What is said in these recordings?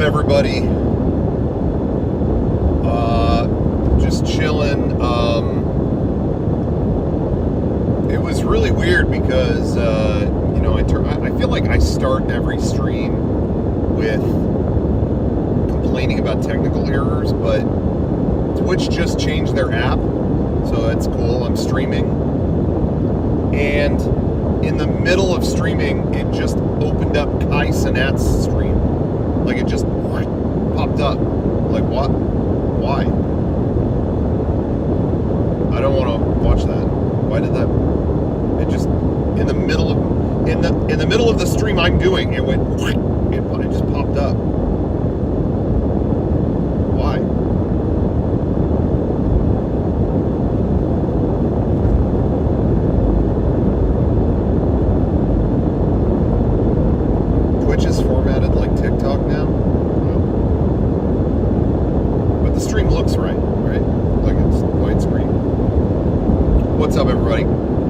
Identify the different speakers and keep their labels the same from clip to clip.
Speaker 1: everybody? Just chilling. It was really weird because I feel like I start every stream with complaining about technical errors, but Twitch just changed their app, so that's cool. I'm streaming, and in the middle of streaming, it just opened up Kai Cenat's stream. Like, it just popped up. Like, what? Why? I don't want to watch that. Why did that? It just, in the middle of the stream I'm doing, it went, it just popped up. Why? Twitch is formatted like TikTok now? No. But the stream looks right? Like it's widescreen. What's up, everybody?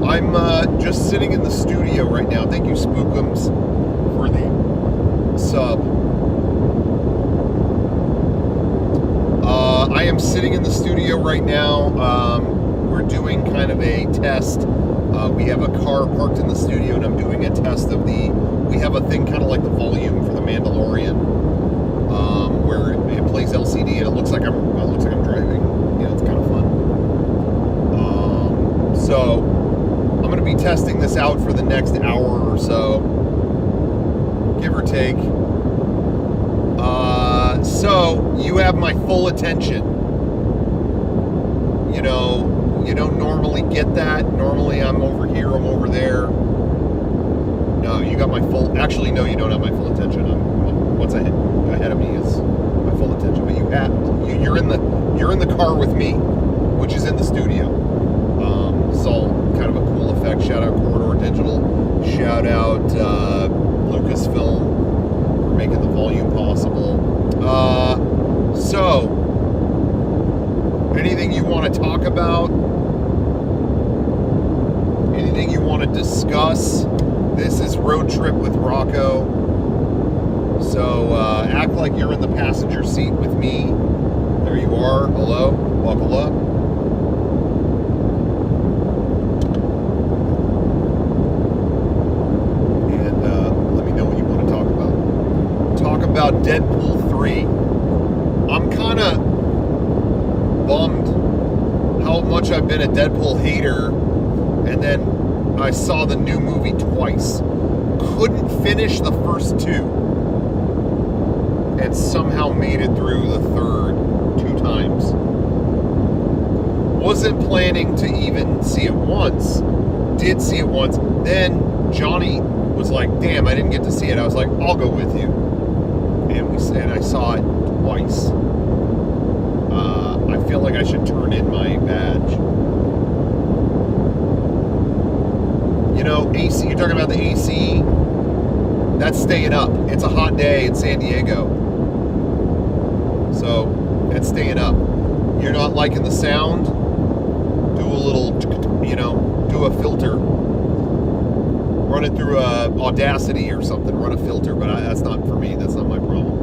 Speaker 1: I'm just sitting in the studio right now. Thank you, Spookums, for the sub. I am sitting in the studio right now. We're doing kind of a test. We have a car parked in the studio, and I'm doing a test of we have a thing kind of like the volume for The Mandalorian, where it plays LCD, and it looks like I'm driving. It's kind of fun. So I'm going to be testing this out for the next hour or so, give or take. So you have my full attention. You don't normally get that. Normally I'm over here, I'm over there. No, you got my full. Actually, no, you don't have my full attention. What's ahead of me is my full attention. But you're in the car with me, which is in the studio. This is all kind of a cool effect. Shout out Corridor Digital. Shout out Lucasfilm for making the volume possible. So, anything you want to talk about? Anything you want to discuss? This is Road Trip with Rocco. So, act like you're in the passenger seat with me. There you are. Hello. Buckle up. About Deadpool 3. I'm kind of bummed how much I've been a Deadpool hater, and then I saw the new movie twice. Couldn't finish the first two, and somehow made it through the third 2 times. Wasn't planning to even see it once. Did see it once. Then Johnny was like, damn, I didn't get to see it. I was like, I'll go with you. And I saw it twice. I feel like I should turn in my badge. AC, you're talking about the AC? That's staying up. It's a hot day in San Diego. So, it's staying up. You're not liking the sound? Do a little, do a filter. Run it through Audacity or something. Run a filter, but that's not for me. That's not my problem.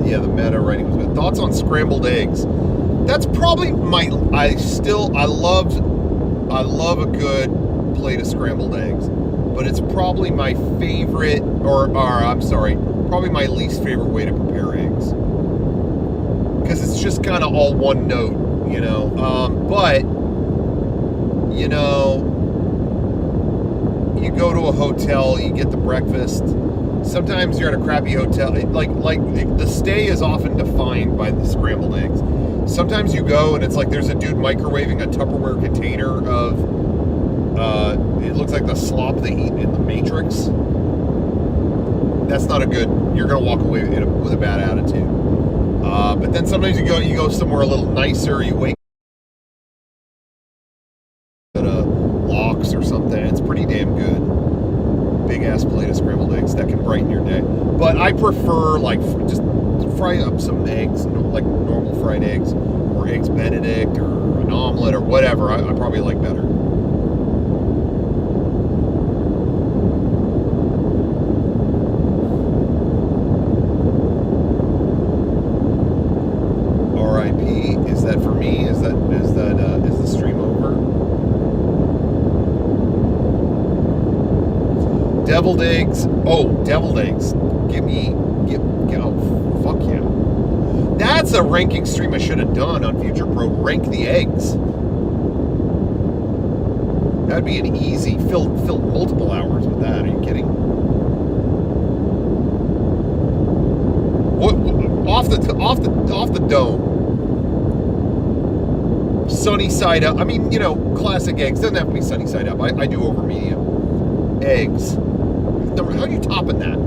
Speaker 1: Yeah, the meta writing was good. Thoughts on scrambled eggs? That's probably I love a good plate of scrambled eggs, but it's probably my favorite, probably my least favorite way to prepare eggs, because it's just kind of all one note, but. You go to a hotel, you get the breakfast. Sometimes you're at a crappy hotel. Like the stay is often defined by the scrambled eggs. Sometimes you go and it's like there's a dude microwaving a Tupperware container of, it looks like the slop they eat in the Matrix. That's not you're going to walk away with a bad attitude. But then sometimes you go somewhere a little nicer, you wake or something. It's pretty damn good. Big ass plate of scrambled eggs that can brighten your day. But I prefer just fry up some eggs, like normal fried eggs, or eggs Benedict, or an omelet, or whatever. I probably like better. Deviled eggs. Oh, deviled eggs. Oh, fuck yeah. That's a ranking stream I should have done on FutureProbe. Rank the eggs. That'd be an easy, fill multiple hours with that. Are you kidding? What off the dome. Sunny side up. I mean, you know, classic eggs. Doesn't have to be sunny side up. I do over medium. Eggs. How are you topping that?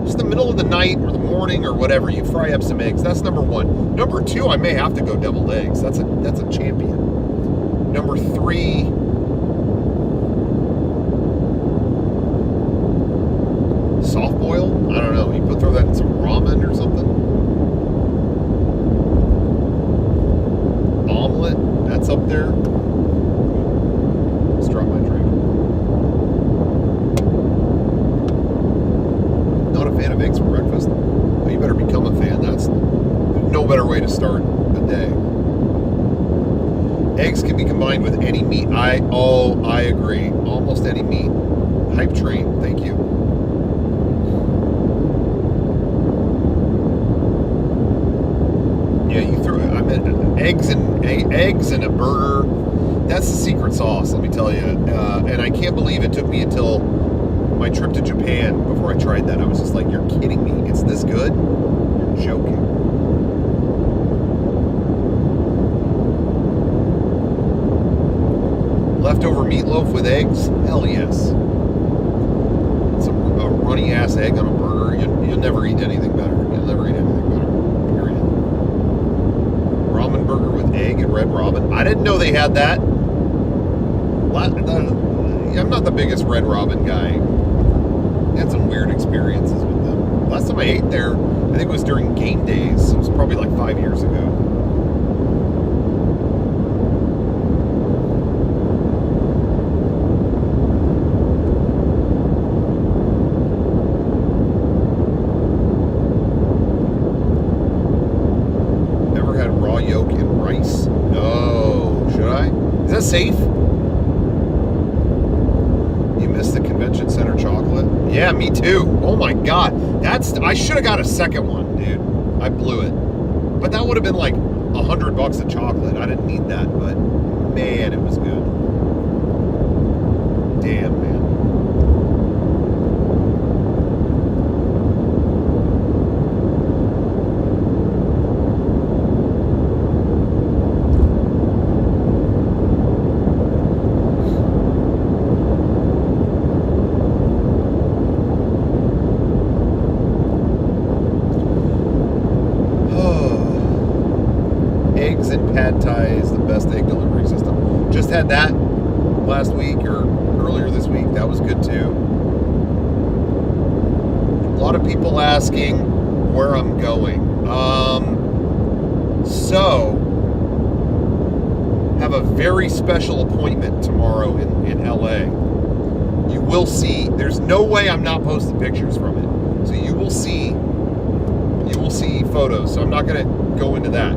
Speaker 1: Just the middle of the night or the morning or whatever, you fry up some eggs. That's number one. Number two, I may have to go deviled eggs. That's a champion. Number three, soft boil? I don't know. You could throw that in some ramen or something. Omelet? That's up there. Let's drop my drink. Not a fan of eggs for breakfast? Well, you better become a fan. That's no better way to start the day. Eggs can be combined with any meat. I agree. Almost any meat. Hype train. Thank you. Yeah, you throw. I mean, eggs and a burger. That's the secret sauce. Let me tell you. And I can't believe it took me until my trip to Japan before I tried that. I was just like, "You're kidding me! It's this good? You're joking." Leftover meatloaf with eggs? Hell yes. A runny ass egg on a burger. You'll never eat anything better. You'll never eat anything better. Period. Ramen burger with egg and Red Robin. I didn't know they had that. I'm not the biggest Red Robin guy. I had some weird experiences with them. Last time I ate there, I think it was during game days. It was probably like 5 years ago. Yolk and rice? No. Should I? Is that safe? You missed the convention center chocolate? Yeah, me too. Oh my god. I should have got a second one, dude. I blew it. But that would have been like $100 of chocolate. I didn't need that, but man, it was good. Damn, man. Eggs and pad thai is the best egg delivery system. Just had that last week or earlier this week. That was good too. A lot of people asking where I'm going. So have a very special appointment tomorrow in LA. You will see. There's no way I'm not posting pictures from it. So you will see photos. So I'm not going to go into that.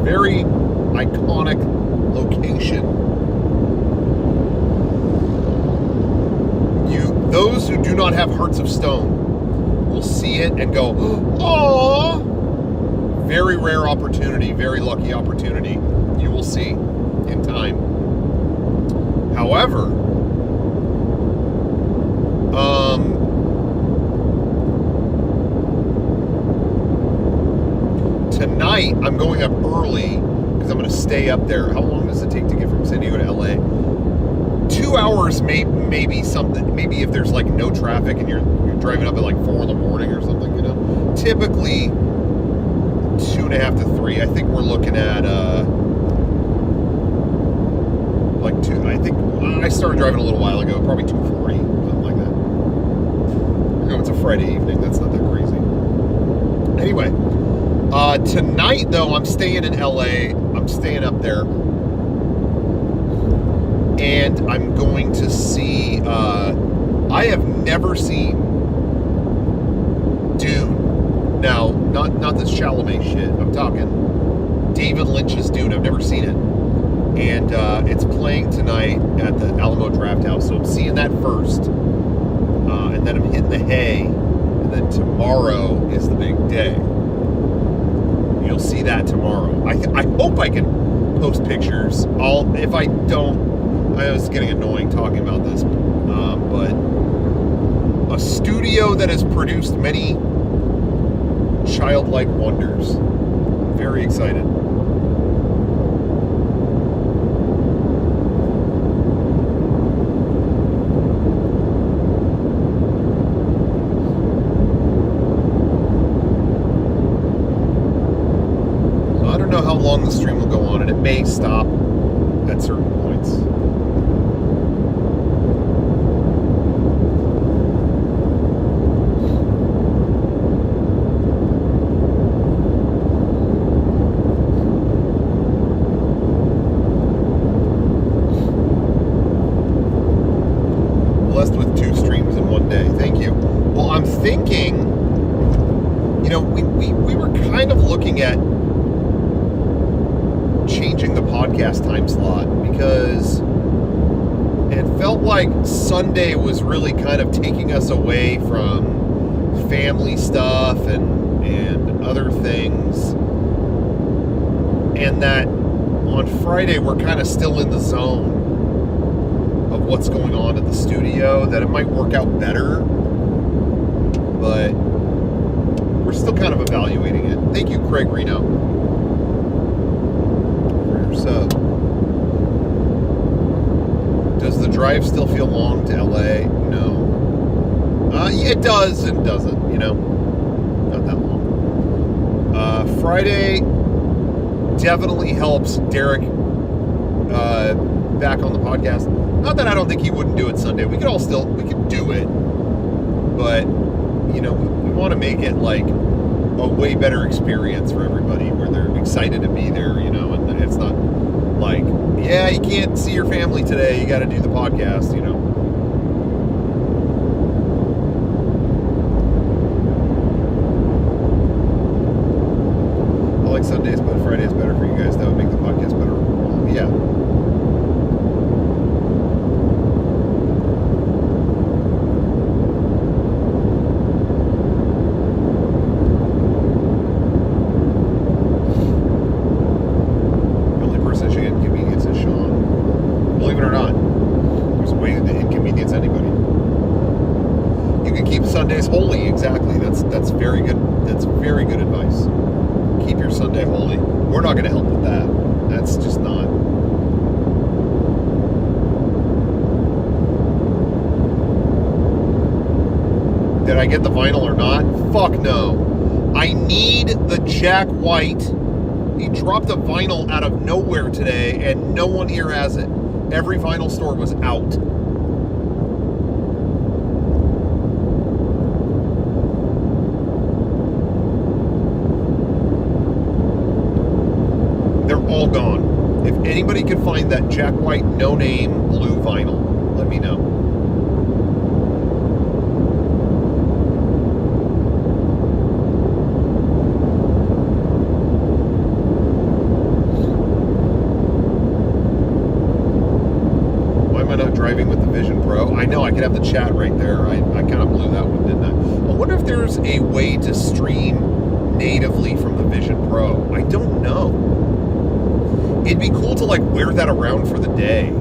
Speaker 1: Very iconic location. Those who do not have hearts of stone will see it and go, "Aww!" Very rare opportunity, very lucky opportunity. You will see in time. However, tonight I'm going up early because I'm going to stay up there. How long does it take to get from San Diego to LA? 2 hours, maybe something. Maybe if there's like no traffic and you're driving up at like 4 in the morning or something, you know. Typically 2.5 to 3. I think we're looking at like 2. I think I started driving a little while ago, probably 2:40, something like that. You know, it's a Friday evening. That's not that crazy. Anyway. Tonight, though, I'm staying in LA. I'm staying up there. And I'm going to see, I have never seen Dune. Now, not this Chalamet shit. I'm talking David Lynch's Dune. I've never seen it. and it's playing tonight at the Alamo Draft House. So I'm seeing that first, and then I'm hitting the hay, and then tomorrow is the big day. You'll see that tomorrow. I hope I can post pictures. If I don't, I know it's getting annoying talking about this, but a studio that has produced many childlike wonders. Very excited. So I don't know how long the stream will go on, and it may stop at certain points. Thinking, we were kind of looking at changing the podcast time slot because it felt like Sunday was really kind of taking us away from family stuff and other things, and that on Friday we're kind of still in the zone of what's going on at the studio, that it might work out better. But we're still kind of evaluating it. Thank you, Craig Reno, for your sub. Does the drive still feel long to LA? No. Yeah, it does and doesn't, not that long. Friday definitely helps Derek back on the podcast. Not that I don't think he wouldn't do it Sunday. We could do it, but we want to make it like a way better experience for everybody, where they're excited to be there, and it's not like, yeah, you can't see your family today, you got to do the podcast, I like Sundays, but Friday is better for you guys. That would make the podcast better. Yeah. Sundays holy, exactly. That's very good. That's very good advice. Keep your Sunday holy. We're not going to help with that. That's just not. Did I get the vinyl or not? Fuck no. I need the Jack White. He dropped a vinyl out of nowhere today, and no one here has it. Every vinyl store was out. All gone. If anybody can find that Jack White no-name blue vinyl, let me know. Why am I not driving with the Vision Pro? I know, I could have the chat right there. I kind of blew that one, didn't I? I wonder if there's a way to stream natively from the Vision Pro. I don't know. It'd be cool to wear that around for the day,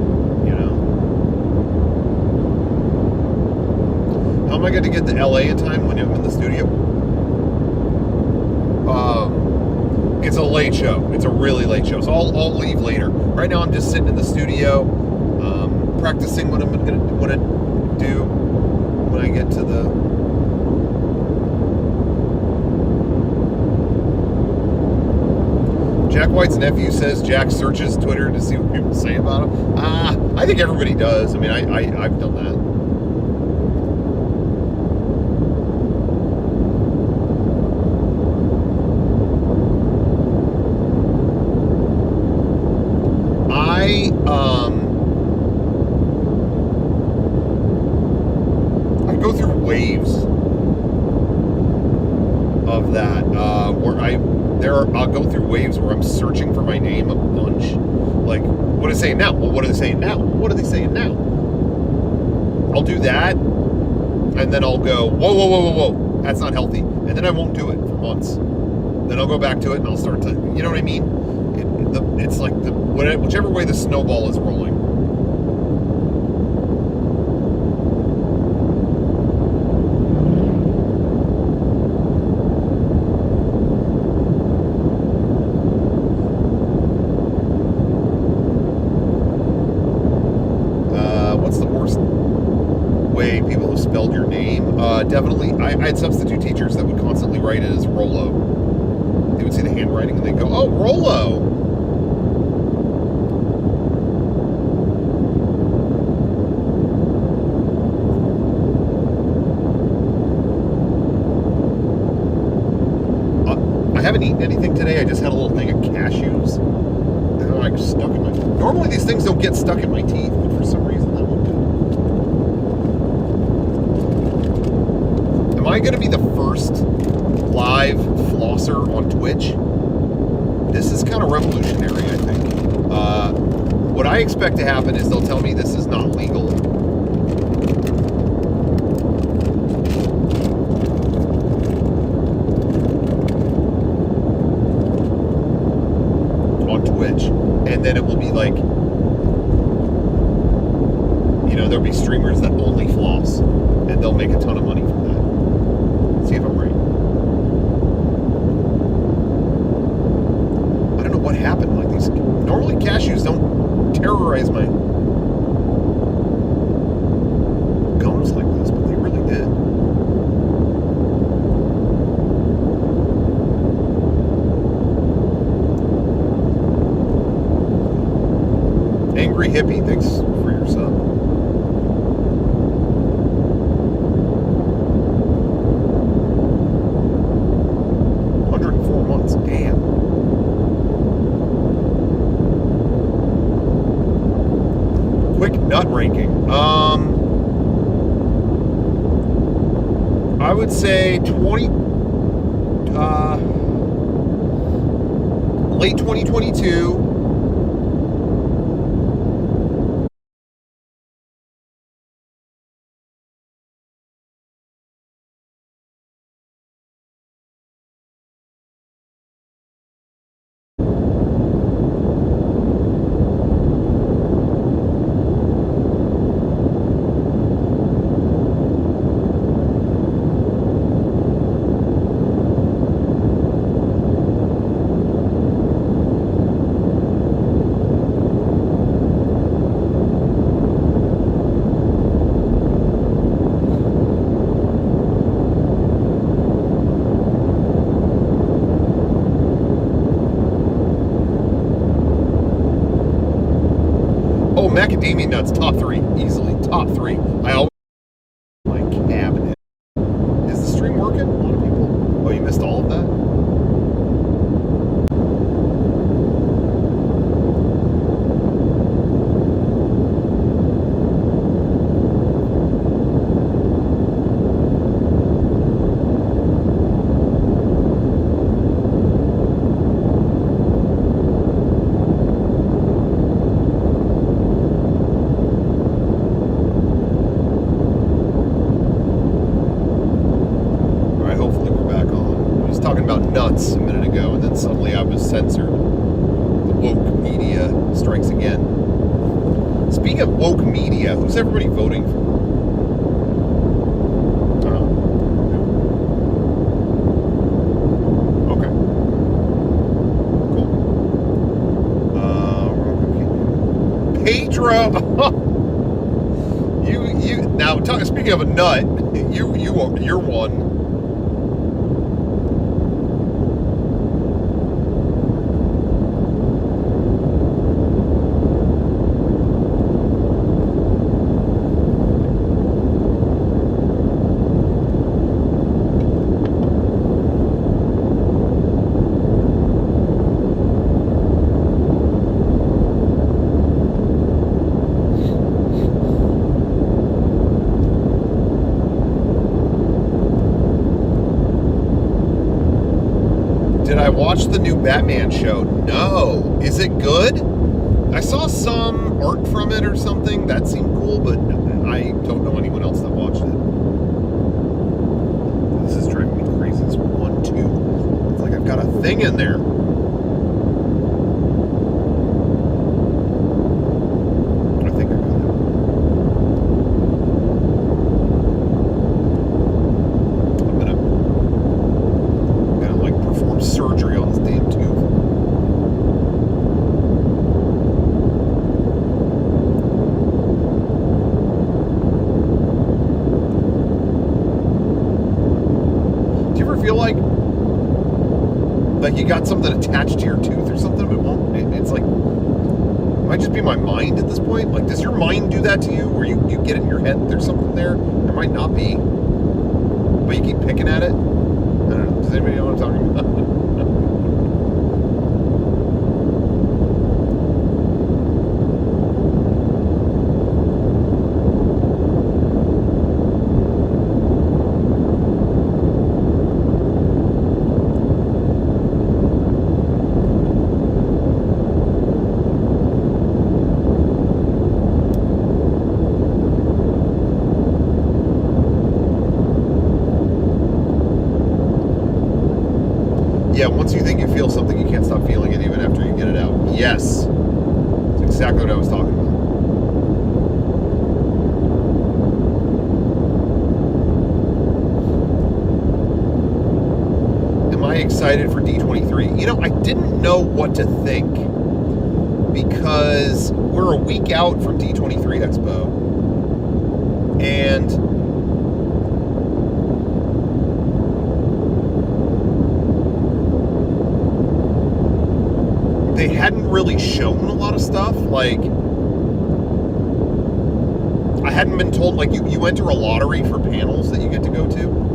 Speaker 1: How am I going to get to LA in time when I'm in the studio? It's a late show. It's a really late show, so I'll leave later. Right now, I'm just sitting in the studio, practicing what I'm going to do when I get to the. Jack White's nephew says Jack searches Twitter to see what people say about him. I think everybody does. I mean, I've done that. I go through waves of that, where I'll go through waves where I'm searching for my name a bunch. Like, what are they saying now? Well, what are they saying now? What are they saying now? I'll do that, and then I'll go, whoa, whoa, whoa, whoa, whoa. That's not healthy. And then I won't do it for months. Then I'll go back to it, and I'll start to, you know what I mean? It's like whichever way the snowball is rolling. What's the worst way people have spelled your name? Definitely, I had substitute teachers that would constantly write it as Rollo. They would see the handwriting and they'd go, oh, Rollo. I haven't eaten anything today. I just had a little thing of cashews. And they're like stuck in my... Normally these things don't get stuck in my teeth, but for some reason that one did. Am I going to be the first live flosser on Twitch? This is kind of revolutionary, I think. What I expect to happen is they'll tell me this is not legal. On Twitch. And then it will be like, you know, there'll be streamers that only floss. And they'll make a ton of money from that. See if I'm right. I don't know what happened. Like these, normally cashews don't terrorize my gums like this, but they really did. Angry Hippie, thanks for your sub. Damn. Quick nut ranking. I would say late 2022. Macadamia nuts, top 3, easily, top 3. I always my cabinet. Is the stream working? A lot of people. Oh, you missed all of that? Nuts a minute ago, and then suddenly I was censored. The woke media strikes again. Speaking of woke media, who's everybody voting for? Okay. Cool. Pedro. you now speaking of a nut, you're one. Watch the new Batman show. No. Is it good? I saw some art from it or something. That seemed cool, but I don't know anyone else that watched it. This is driving me crazy. It's 1-2. It's like I've got a thing in there. I think I got it. I'm gonna like perform surgery on this damn tooth. Feel like you got something attached to your tooth or something, but it won't. It's like, it might just be my mind at this point. Like, does your mind do that to you, where you get it in your head that there's something there? There might not be, but you keep picking at it. I don't know. Does anybody know what I'm talking about? Yeah, once you think you feel something, you can't stop feeling it even after you get it out. Yes. That's exactly what I was talking about. Am I excited for D23? You know, I didn't know what to think because we're a week out from D23 Expo. And they hadn't really shown a lot of stuff. Like, I hadn't been told, like, you enter a lottery for panels that you get to go to.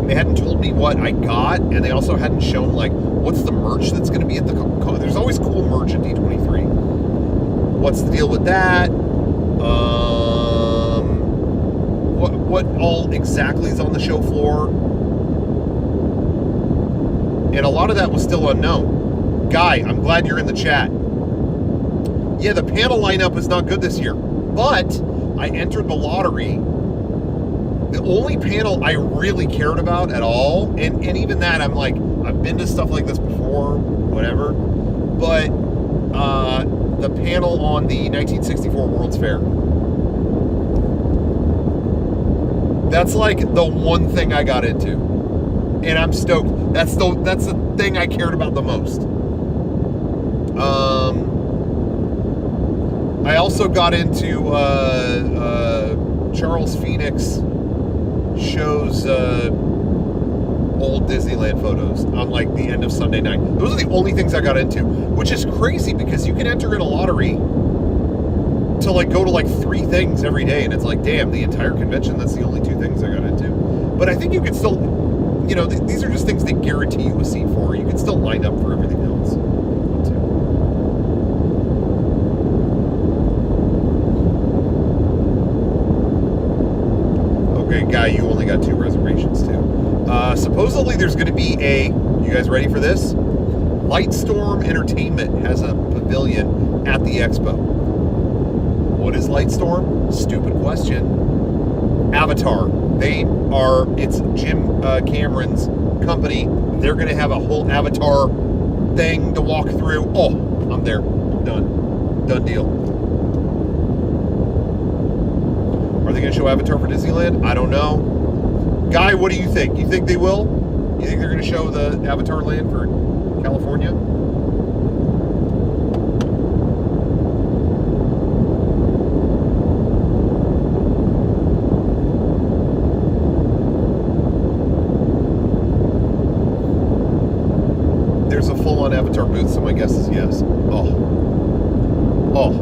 Speaker 1: They hadn't told me what I got, and they also hadn't shown, like, what's the merch that's going to be at the... There's always cool merch at D23. What's the deal with that? What all exactly is on the show floor? And a lot of that was still unknown. Guy, I'm glad you're in the chat. Yeah, the panel lineup is not good this year, but I entered the lottery. The only panel I really cared about at all, and even that, I'm like, I've been to stuff like this before, whatever, but the panel on the 1964 World's Fair. That's like the one thing I got into. And I'm stoked. That's the thing I cared about the most. I also got into Charles Phoenix shows old Disneyland photos on like the end of Sunday night. Those are the only things I got into, which is crazy because you can enter in a lottery to like go to like 3 things every day, and it's like, damn, the entire convention, that's the only 2 things I got into. But I think you can still, you know, these are just things that guarantee you a seat for. You can still line up for everything else. Okay, Guy, you only got 2 reservations too. Supposedly there's going to be you guys ready for this? Lightstorm Entertainment has a pavilion at the expo. What is Lightstorm? Stupid question. Avatar. It's Jim Cameron's company. They're going to have a whole Avatar thing to walk through. Oh, I'm there. I'm done. Done deal. Are they going to show Avatar for Disneyland? I don't know. Guy, what do you think? You think they will? You think they're going to show the Avatar land for California? There's a full-on Avatar booth, so my guess is yes. Oh.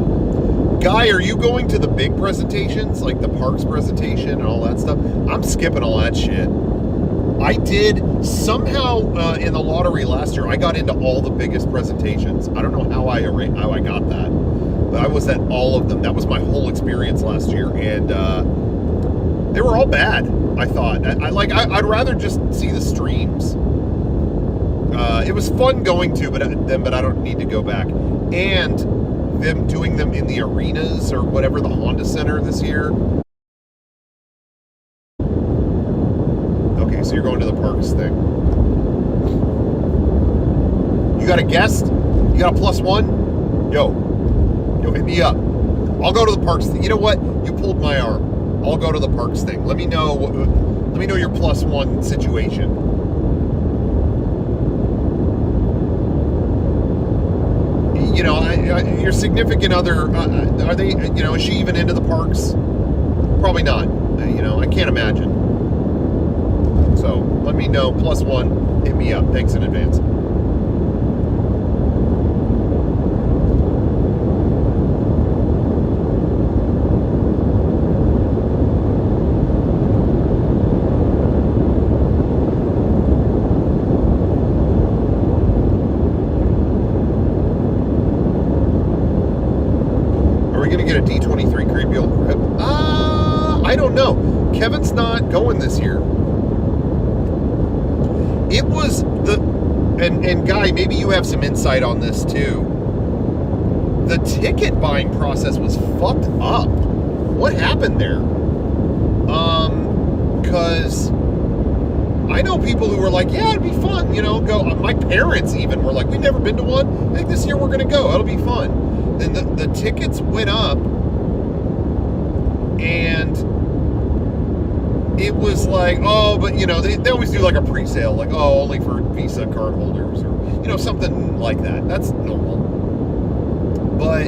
Speaker 1: Guy, are you going to the big presentations, like the parks presentation and all that stuff? I'm skipping all that shit. I did somehow in the lottery last year. I got into all the biggest presentations. I don't know how I got that, but I was at all of them. That was my whole experience last year, and they were all bad. I thought I'd rather just see the streams. It was fun going to, but I don't need to go back. And them doing them in the arenas or whatever, the Honda Center this year. Okay, so you're going to the parks thing. You got a guest? You got a +1? Yo, hit me up. I'll go to the parks thing. You know what? You pulled my arm. I'll go to the parks thing. Let me know your +1 situation. You know, your significant other, are they, you know, is she even into the parks? Probably not. You know, I can't imagine. So, let me know. +1, hit me up. Thanks in advance. Get a D23 creepy old grip? I don't know. Kevin's not going this year. It was and Guy, maybe you have some insight on this too. The ticket buying process was fucked up. What happened there? Because I know people who were like, yeah, it'd be fun, you know, go. My parents even were like, we've never been to one. I think this year we're going to go. It'll be fun. Then the tickets went up, and it was like, oh, but, you know, they always do like a pre-sale, like, oh, only for Visa card holders, or, you know, something like that. That's normal. But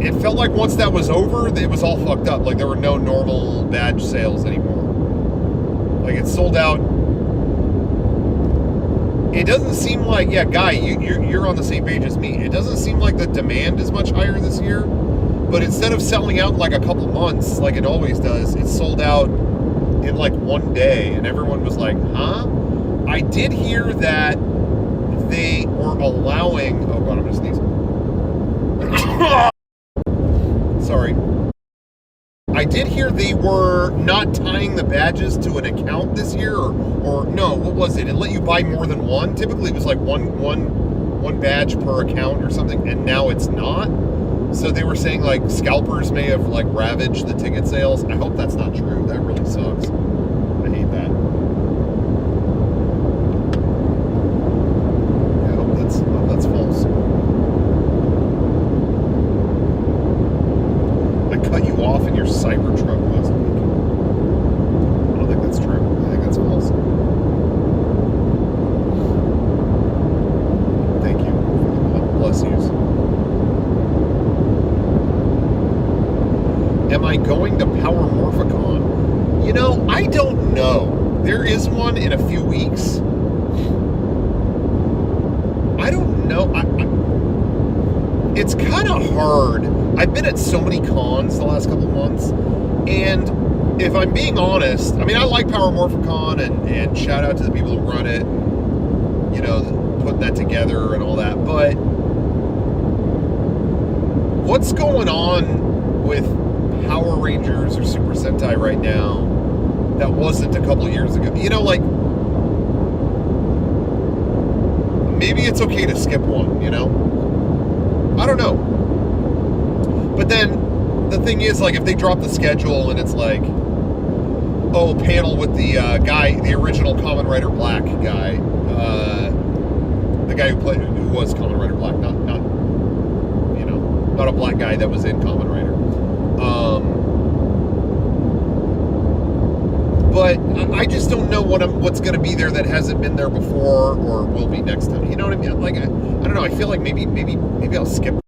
Speaker 1: it felt like once that was over, it was all fucked up. Like, there were no normal badge sales anymore. Like, it sold out. It doesn't seem like, yeah, Guy, you're on the same page as me. It doesn't seem like the demand is much higher this year. But instead of selling out in like a couple months, like it always does, it sold out in like one day. And everyone was like, huh? I did hear that they were allowing... Oh, God, I'm going to sneeze. Sorry. I did hear they were not tying the badges to an account this year, or no, what was it? It let you buy more than one. Typically, it was like one badge per account or something, and now it's not. So they were saying like scalpers may have like ravaged the ticket sales. I hope that's not true. That really sucks. I hate that. I hope that's false. Cut you off in your Cybertruck last week. I don't think that's true. I think that's false. Thank you. Bless yous. Am I going to Power Morphicon? You know, I don't know. There is one in a few weeks. I don't know. It's kind of hard. I've been at so many cons the last couple of months, and if I'm being honest, I mean, I like Power Morphicon, and shout out to the people who run it, you know, putting that together and all that, but what's going on with Power Rangers or Super Sentai right now that wasn't a couple of years ago? You know, like, maybe it's okay to skip one, you know? I don't know. But then the thing is, like, if they drop the schedule and it's like, oh, panel with the guy, the original Kamen Rider Black guy, the guy who was Kamen Rider Black, not you know, not a black guy that was in Kamen Rider. But I just don't know what's going to be there that hasn't been there before or will be next time. You know what I mean? Like, I don't know. I feel like maybe I'll skip.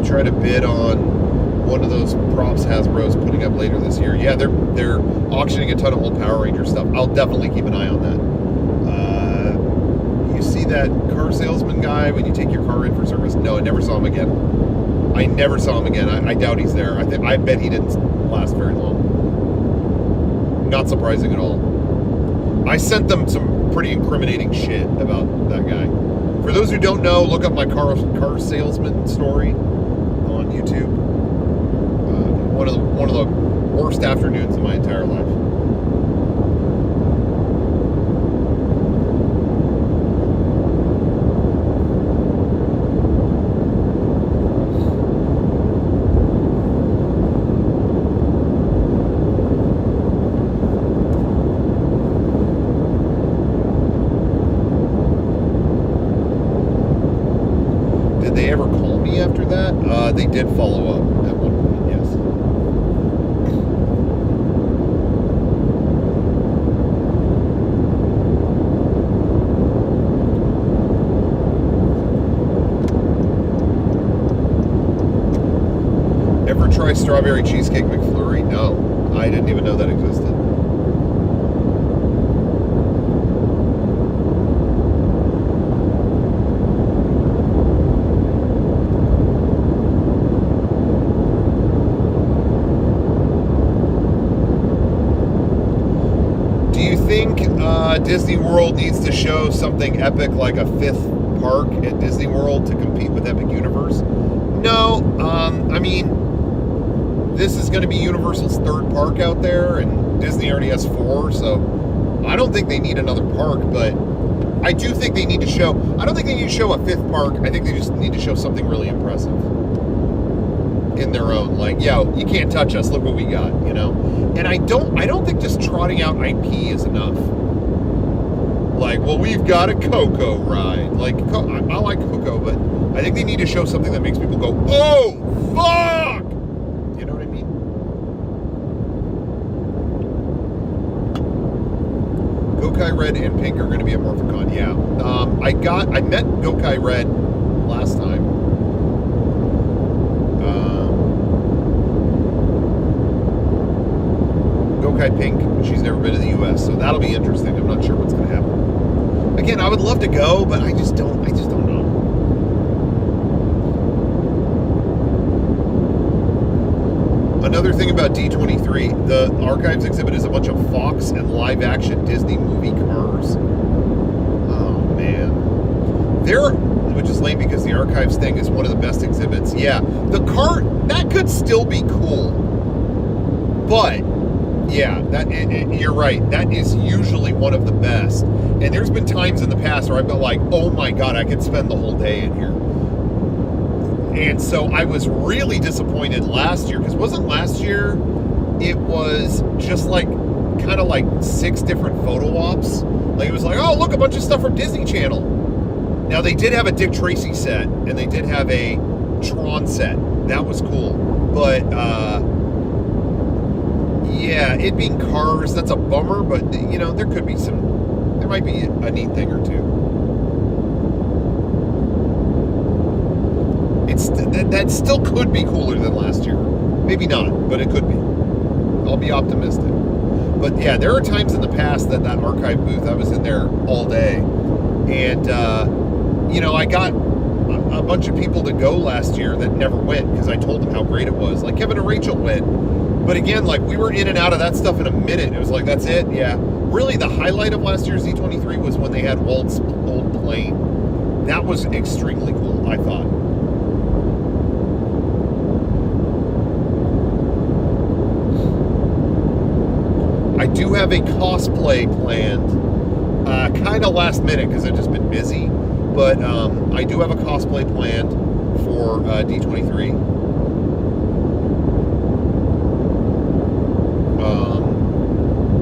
Speaker 1: Try to bid on one of those props Hasbro's putting up later this year. Yeah, they're auctioning a ton of old Power Ranger stuff. I'll definitely keep an eye on that. You see that car salesman guy when you take your car in for service? No, I never saw him again. I never saw him again. I doubt he's there. I bet he didn't last very long. Not surprising at all. I sent them some pretty incriminating shit about that guy. For those who don't know, look up my car salesman story on YouTube. One of the worst afternoons of my entire life. They did follow up at one point, yes. Ever try strawberry cheesecake McFlurry? No, I didn't even know that existed. Disney World needs to show something epic like a 5th park at Disney World to compete with Epic Universe. No, I mean, this is going to be Universal's 3rd park out there, and Disney already has 4, so I don't think they need another park, but I do think they need to show, I don't think they need to show a 5th park, I think they just need to show something really impressive in their own, like, yo, you can't touch us, look what we got, you know? And I don't think just trotting out IP is enough. Like, well, we've got a Coco ride. Like, I like Coco, but I think they need to show something that makes people go, oh, fuck! You know what I mean? Gokai Red and Pink are going to be at Morphicon, yeah. I met Gokai Red last time. Gokai Pink, she's never been to the U.S., so that'll be interesting. I'm not sure what's going to happen. Again, I would love to go, but I just don't know. Another thing about D23, the Archives exhibit is a bunch of Fox and live-action Disney movie cars. Oh, man. Which is lame because the Archives thing is one of the best exhibits. Yeah, the car, that could still be cool. But yeah, you're right. That is usually one of the best. And there's been times in the past where I've been like, oh my God, I could spend the whole day in here. And so I was really disappointed last year, because wasn't last year, it was just like, kind of like 6 different photo ops. Like, it was like, oh, look, a bunch of stuff from Disney Channel. Now, they did have a Dick Tracy set, and they did have a Tron set. That was cool. But, yeah, it being cars, that's a bummer, but, you know, there might be a neat thing or two. That still could be cooler than last year. Maybe not, but it could be. I'll be optimistic. But yeah, there are times in the past that archive booth, I was in there all day. And, you know, I got a bunch of people to go last year that never went because I told them how great it was. Like Kevin and Rachel went. But again, like, we were in and out of that stuff in a minute. It was like, that's it? Yeah. Really, the highlight of last year's Z23 was when they had Walt's old plane. That was extremely cool, I thought. I do have a cosplay planned, kind of last minute because I've just been busy. But I do have a cosplay planned for D23.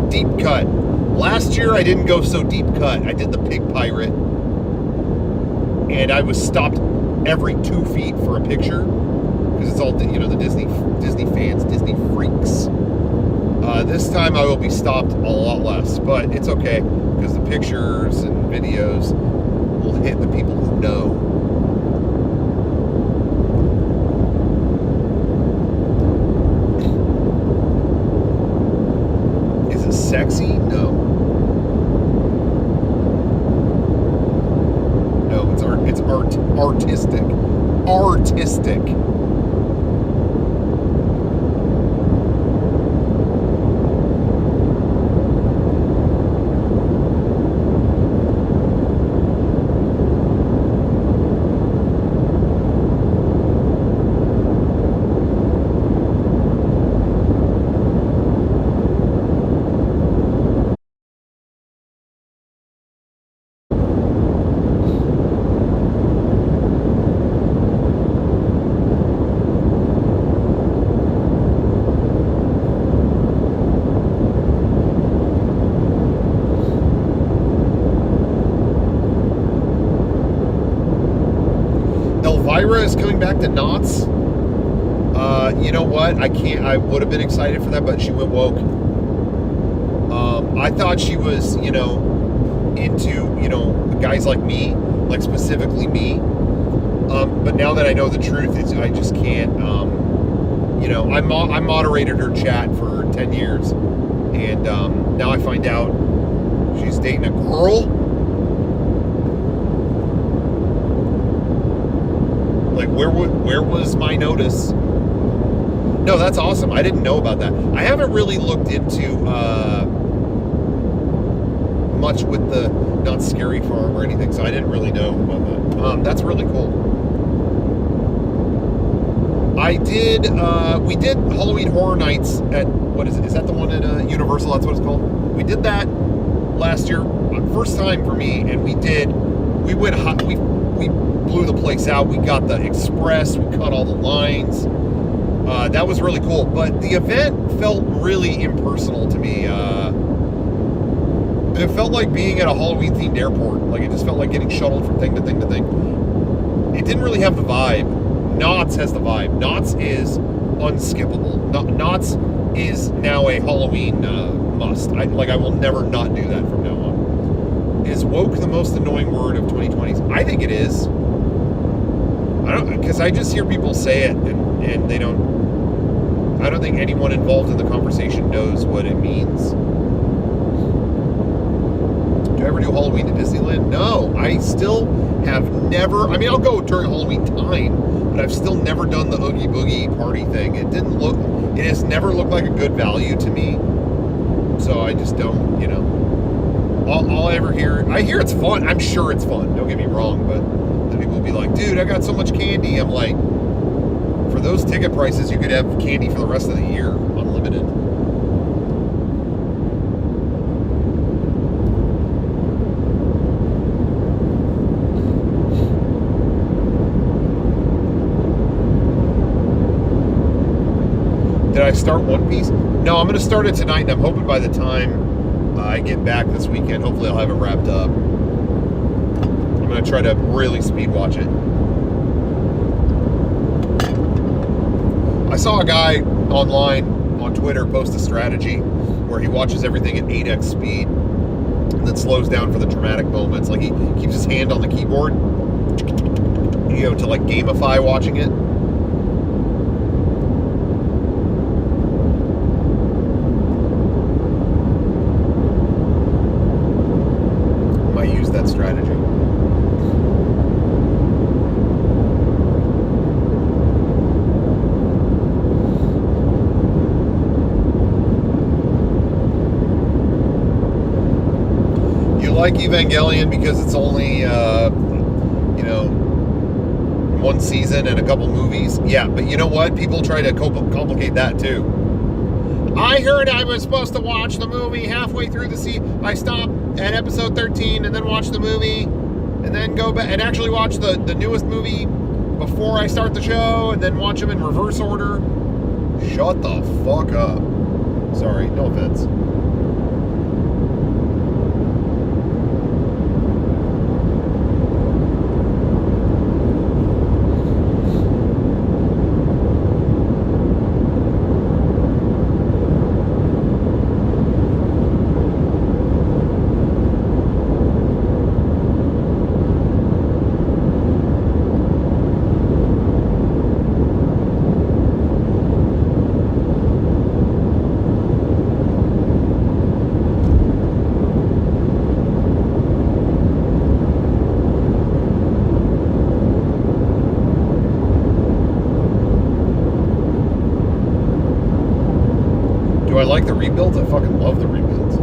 Speaker 1: Deep cut. Last year I didn't go so deep cut. I did the Pig Pirate, and I was stopped every 2 feet for a picture because it's all, you know, the Disney fans, Disney freaks. This time I will be stopped a lot less, but it's okay because the pictures and videos will hit the people who know. optimistic. Elvira is coming back to Knott's. You know what? I would have been excited for that, but she went woke. I thought she was, into, guys like me, like specifically me. But now that I know the truth, I just can't. I moderated her chat for 10 years, and now I find out she's dating a girl. Like, where was my notice? No, that's awesome. I didn't know about that. I haven't really looked into much with the Not Scary Farm or anything, so I didn't really know about that. That's really cool. We did Halloween Horror Nights at, what is it? Is that the one at Universal? That's what it's called? We did that last year, first time for me, and we blew the place out. We got the express, we cut all the lines. That was really cool, but the event felt really impersonal to me. It felt like being at a Halloween-themed airport. Like, it just felt like getting shuttled from thing to thing to thing. It didn't really have the vibe. Knott's has the vibe. Knott's is unskippable. Knott's is now a Halloween must. I will never not do that from now on. Is woke the most annoying word of 2020s? I think it is. Because I just hear people say it, and they don't. I don't think anyone involved in the conversation knows what it means. Do I ever do Halloween at Disneyland? No, I still have never. I mean, I'll go during Halloween time, but I've still never done the Oogie Boogie party thing. It has never looked like a good value to me. So I just don't, all I ever hear, I hear it's fun. I'm sure it's fun. Don't get me wrong, but then people will be like, dude, I got so much candy. I'm like, for those ticket prices, you could have candy for the rest of the year, unlimited. Did I start One Piece? No, I'm going to start it tonight, and I'm hoping by the time I get back this weekend, hopefully I'll have it wrapped up. I'm going to try to really speed watch it. I saw a guy online on Twitter post a strategy where he watches everything at 8x speed and then slows down for the dramatic moments. Like, he keeps his hand on the keyboard, to like gamify watching it. That strategy. You like Evangelion because it's only one season and a couple movies? Yeah, but you know what? People try to complicate that too. I heard I was supposed to watch the movie halfway through the season. I stopped at episode 13 and then watch the movie and then go back and actually watch the newest movie before I start the show and then watch them in reverse order. Shut the fuck up. Sorry, no offense. I like the rebuilds? I fucking love the rebuilds.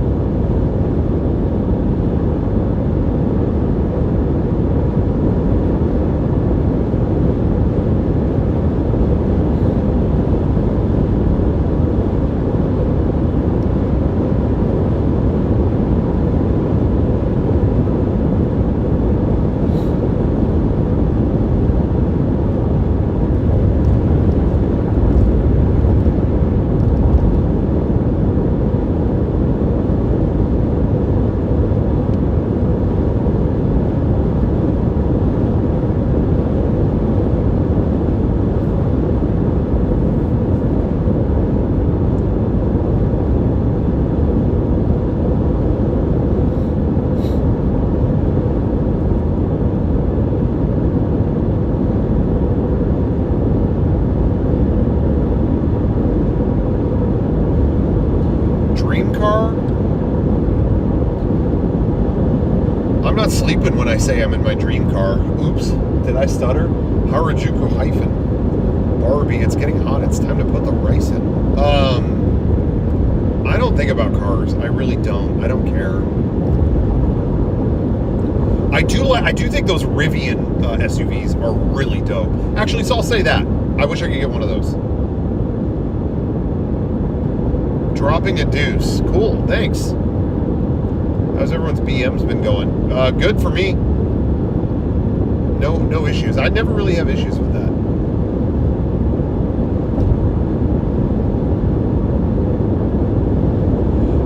Speaker 1: Sleeping when I say I'm in my dream car. Oops, did I stutter? Harajuku hyphen. Barbie, it's getting hot. It's time to put the rice in. I don't think about cars. I really don't. I don't care. I do think those Rivian SUVs are really dope. Actually, so I'll say that. I wish I could get one of those. Dropping a deuce. Cool, thanks. How's everyone's BM's been going? Good for me. No issues. I never really have issues with that.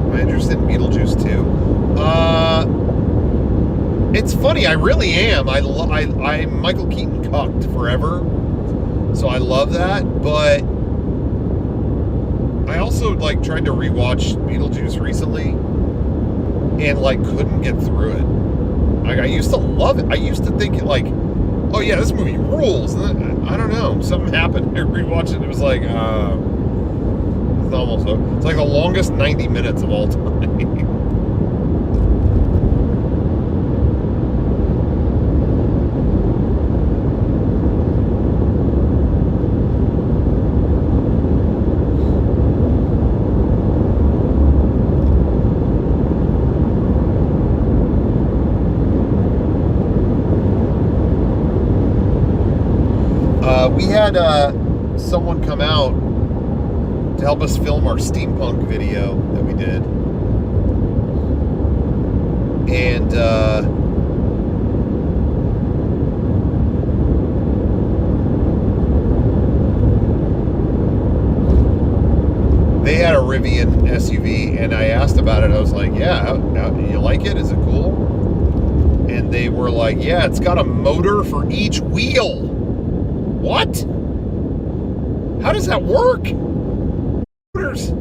Speaker 1: Am I interested in Beetlejuice too? It's funny. I really am. I'm Michael Keaton cucked forever, so I love that. But I also tried to rewatch Beetlejuice recently. And couldn't get through it. I used to love it. I used to think oh yeah, this movie rules. And then, I don't know, something happened. I rewatched it. It was it's almost. It's the longest 90 minutes of all time. We had someone come out to help us film our steampunk video that we did. And they had a Rivian SUV, and I asked about it. I was like, yeah, how, you like it? Is it cool? And they were like, yeah, it's got a motor for each wheel. What? How does that work? Motors.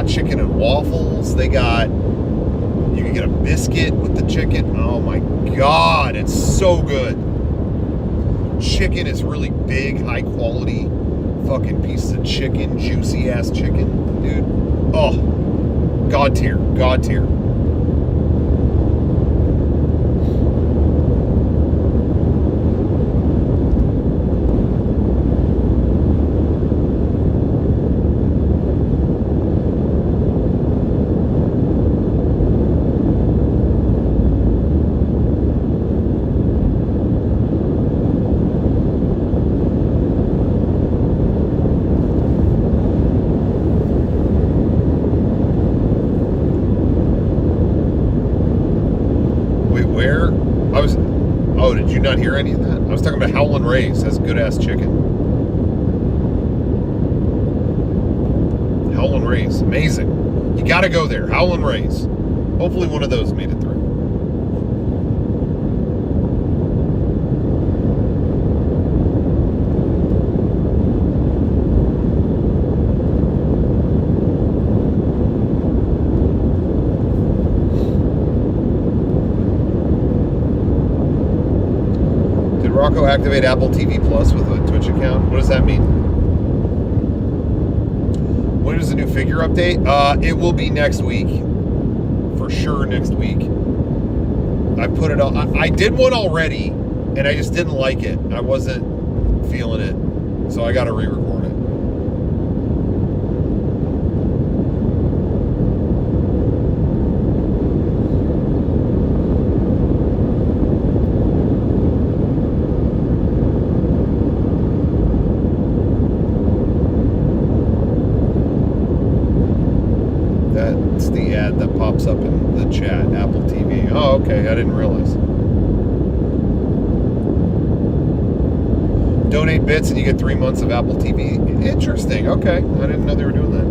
Speaker 1: Chicken and waffles. They got, you can get a biscuit with the chicken. Oh my God, it's so good. Chicken is really big, high quality fucking pieces of chicken, juicy ass chicken, dude. Oh, God tier, God tier. Oh, did you not hear any of that? I was talking about Howlin' Ray's has good-ass chicken. Howlin' Ray's. Amazing. You gotta go there. Howlin' Ray's. Hopefully one of those made it through. Did Rocco activate Apple TV Plus with a Twitch account? What does that mean? When is the new figure update? It will be next week. For sure next week. I put it on. I did one already, and I just didn't like it. I wasn't feeling it. So I got to re-record it. That's the ad that pops up in the chat, Apple TV. Oh, okay, I didn't realize. Donate bits and you get 3 months of Apple TV. Interesting, okay. I didn't know they were doing that.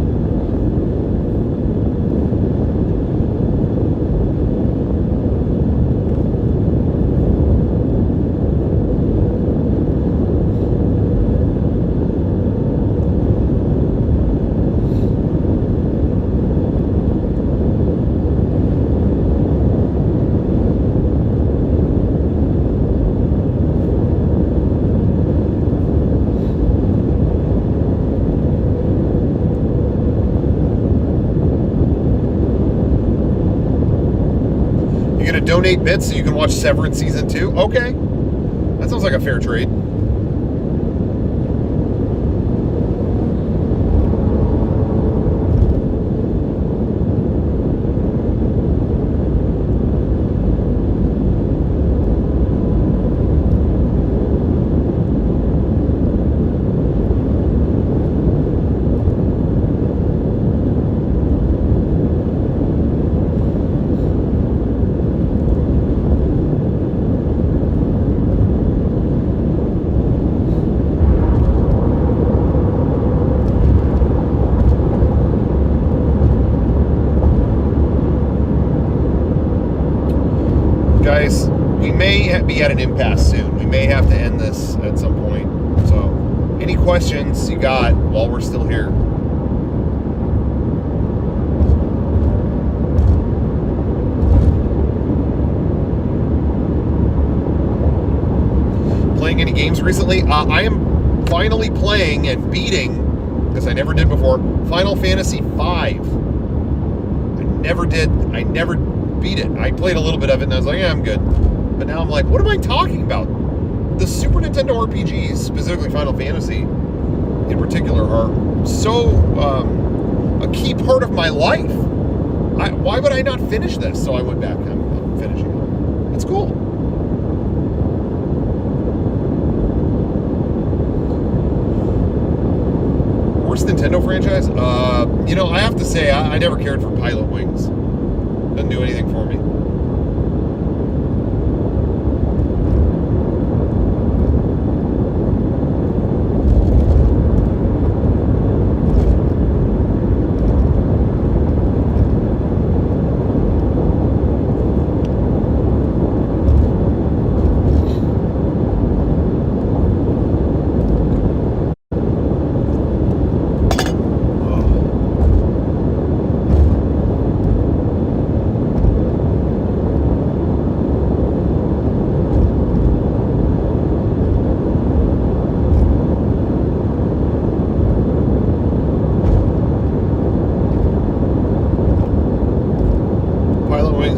Speaker 1: Donate bits so you can watch Severance Season 2? Okay. That sounds like a fair trade. Guys, we may be at an impasse soon. We may have to end this at some point. So, any questions you got while we're still here? Playing any games recently? I am finally playing and beating, because I never did before, Final Fantasy V. I never beat it. I played a little bit of it and I was like, yeah, I'm good. But now I'm like, what am I talking about? The Super Nintendo RPGs, specifically Final Fantasy in particular, are so a key part of my life. Why would I not finish this? So I went back and I'm finishing it. It's cool. Worst Nintendo franchise? I have to say, I never cared for Pilot Wings. Doesn't do anything for me.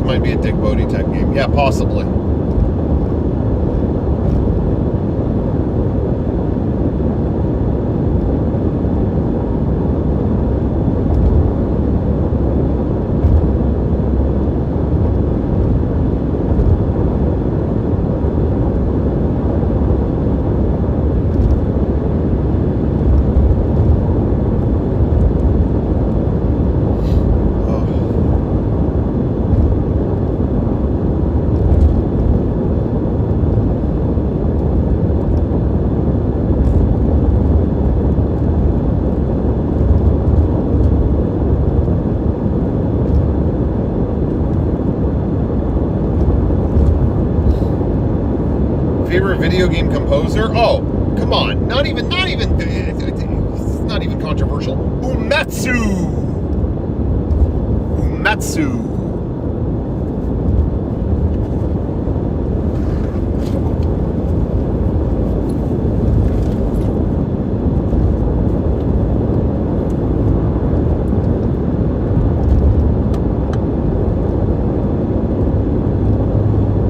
Speaker 1: Might be a Dick Bodie type game. Yeah, possibly. favorite video game composer? Oh, come on. Not even, it's not even controversial. Uematsu.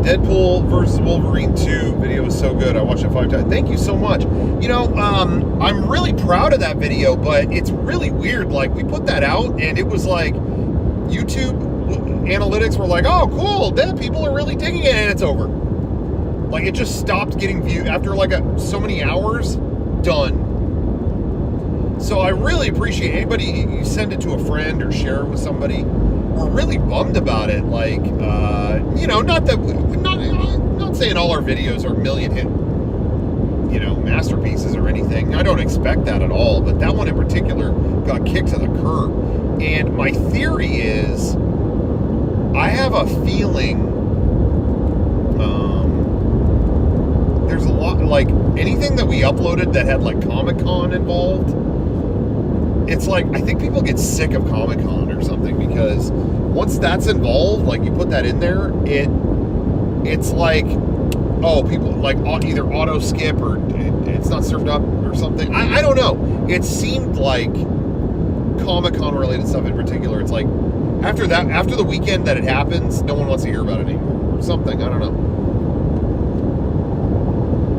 Speaker 1: Deadpool versus Wolverine 2 video was so good. I watched it 5 times. Thank you so much. You know, I'm really proud of that video, but it's really weird. Like, we put that out, and it was like YouTube analytics were like, oh, cool, dead people are really digging it, and it's over. Like, it just stopped getting viewed after like so many hours. Done. So I really appreciate anybody, you send it to a friend or share it with somebody. We're really bummed about it. Like, you know, not saying all our videos are million hit, you know, masterpieces or anything. I don't expect that at all. But that one in particular got kicked to the curb. And my theory is, I have a feeling there's a lot, like, anything that we uploaded that had like Comic-Con involved, it's like, I think people get sick of Comic-Con or something, because once that's involved, like, you put that in there, it's like, oh, people like either auto skip or it's not served up or something. I don't know. It seemed like Comic-Con related stuff in particular, it's like after the weekend that it happens, no one wants to hear about it anymore or something. I don't know.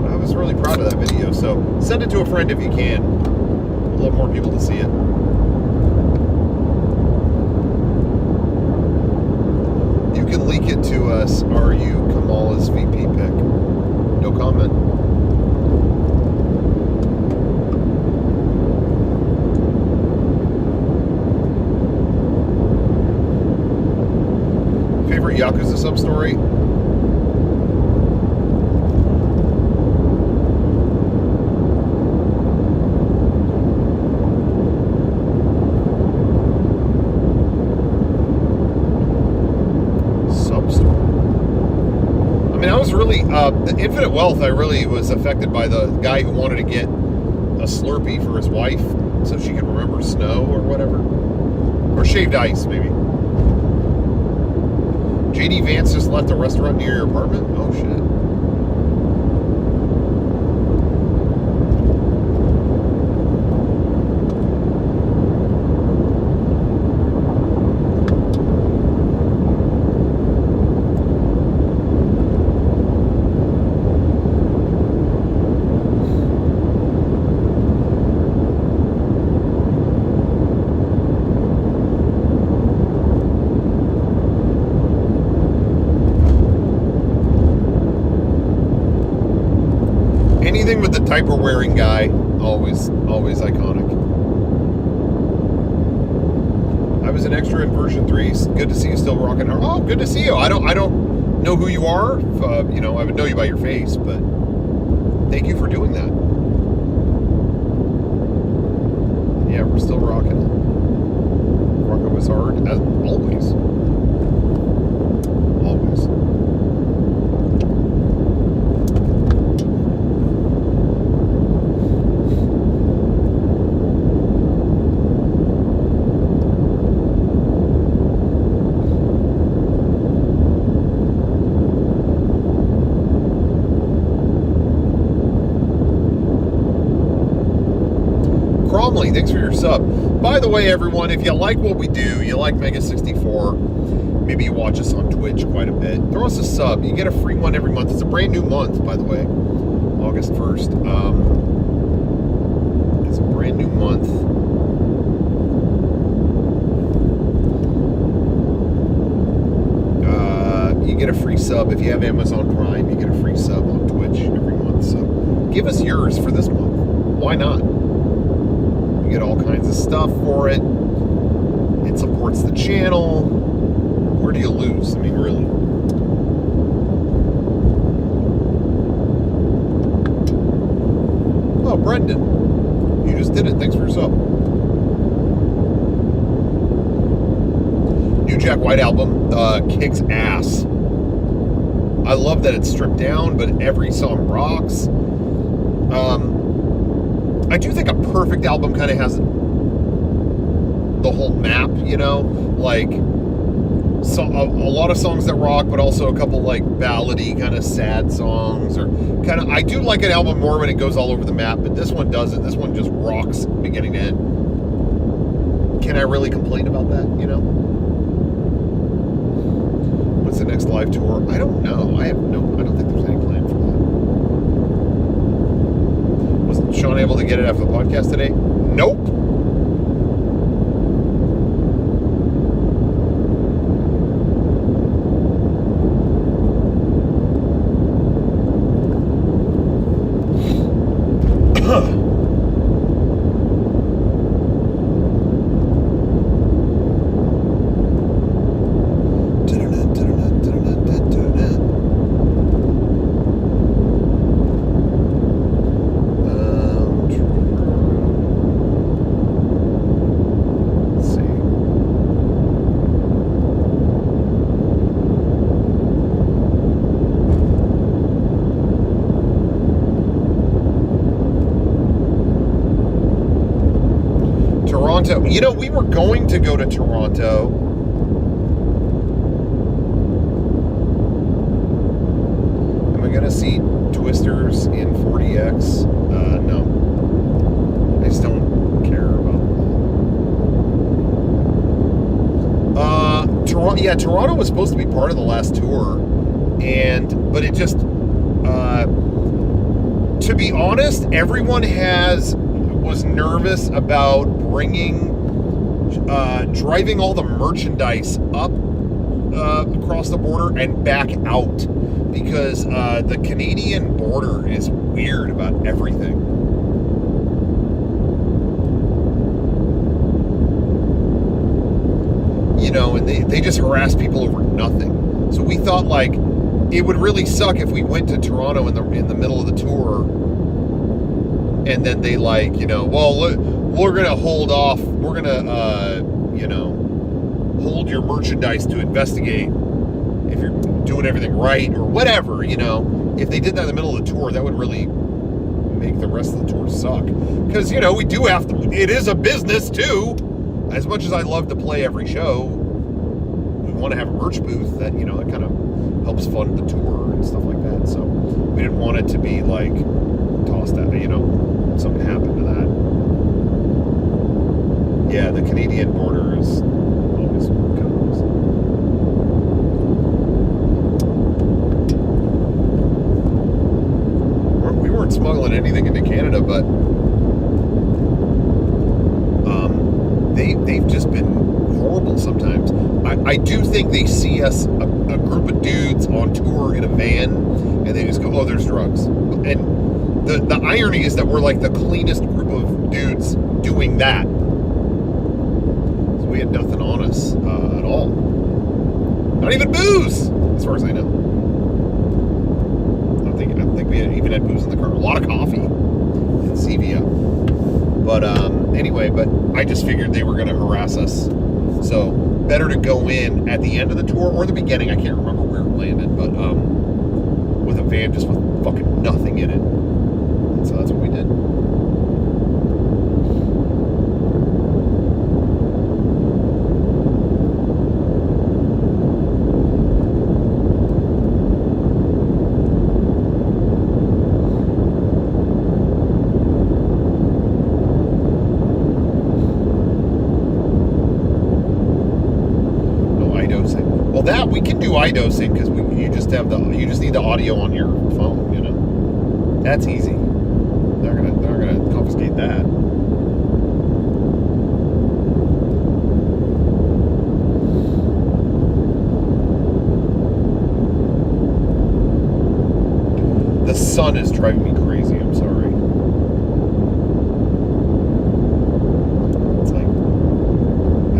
Speaker 1: I was really proud of that video, so send it to a friend if you can. I'd love more people to see it. You can leak it to us. Are you Kamala's VP pick? No comment. Favorite Yakuza sub-story? The Infinite Wealth, I really was affected by the guy who wanted to get a Slurpee for his wife so she could remember snow or whatever. Or shaved ice, maybe. JD Vance just left a restaurant near your apartment? Oh, shit. With the diaper wearing guy, always iconic. I was an extra in version 3. Good to see you still rocking hard. Oh, good to see you. I don't know who you are. You know, I would know you by your face, but thank you for doing that. Yeah, we're still rocking it. Rocking was hard as always. Always. Thanks for your sub. By the way, everyone, if you like what we do, you like Mega 64, maybe you watch us on Twitch quite a bit, throw us a sub. You get a free one every month. It's a brand new month, by the way, August 1st. It's a brand new month. You get a free sub. If you have Amazon Prime, you get a free sub on Twitch every month. So give us yours for this month. Why not? Get all kinds of stuff for it. It supports the channel. Where do you lose? I mean, really. Oh, Brendan. You just did it. Thanks for your sub. New Jack White album kicks ass. I love that it's stripped down, but every song rocks. I do think a perfect album kind of has the whole map, you know, like a lot of songs that rock, but also a couple like ballady kind of sad songs, or kind of. I do like an album more when it goes all over the map, but this one doesn't. This one just rocks beginning to end. Can I really complain about that? You know. What's the next live tour? I don't know. I don't think there's any plan for that. Was Sean able to get it after the podcast today? Nope. You know, we were going to go to Toronto. Am I going to see Twisters in 40X? No. I just don't care about that. Toronto. Yeah, Toronto was supposed to be part of the last tour, but it just. To be honest, everyone was nervous about driving all the merchandise up across the border and back out, because the Canadian border is weird about everything. You know, and they just harass people over nothing. So we thought, like, it would really suck if we went to Toronto in the middle of the tour, and then they, like, you know, well, we're gonna hold off. We're gonna, you know, hold your merchandise to investigate if you're doing everything right or whatever. You know, if they did that in the middle of the tour, that would really make the rest of the tour suck. Because, you know, we do have to. It is a business too. As much as I love to play every show, we want to have a merch booth that, you know, that kind of helps fund the tour and stuff like that. So we didn't want it to be like tossed out. You know, something happened to that. Yeah, the Canadian border is always kind of nice. We weren't smuggling anything into Canada, but they've just been horrible sometimes. I do think they see us, a group of dudes on tour in a van, and they just go, oh, there's drugs. And the irony is that we're like the cleanest group of dudes doing that. We had nothing on us at all. Not even booze, as far as I know. I don't think we even had booze in the car. A lot of coffee and Stevia. But anyway, I just figured they were going to harass us. So better to go in at the end of the tour or the beginning. I can't remember where it landed, but with a van just with fucking nothing in it. And so that's what we did. We can do iDosing because you just need the audio on your phone, you know. That's easy. They're gonna confiscate that. The sun is driving me crazy. I'm sorry. It's like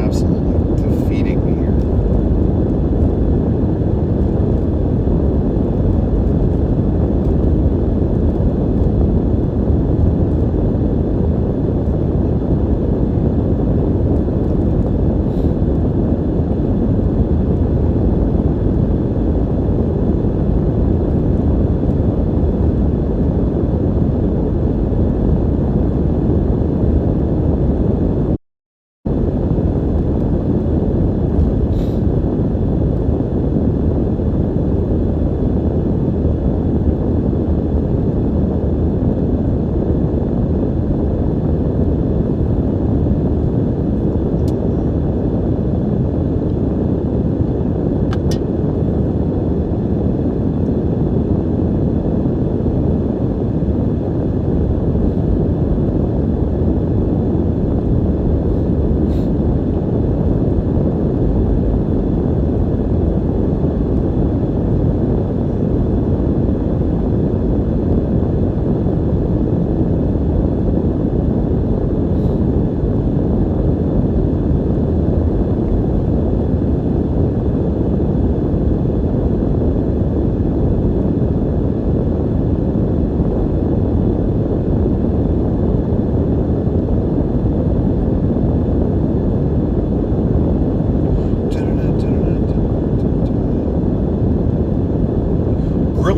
Speaker 1: absolutely defeating me here.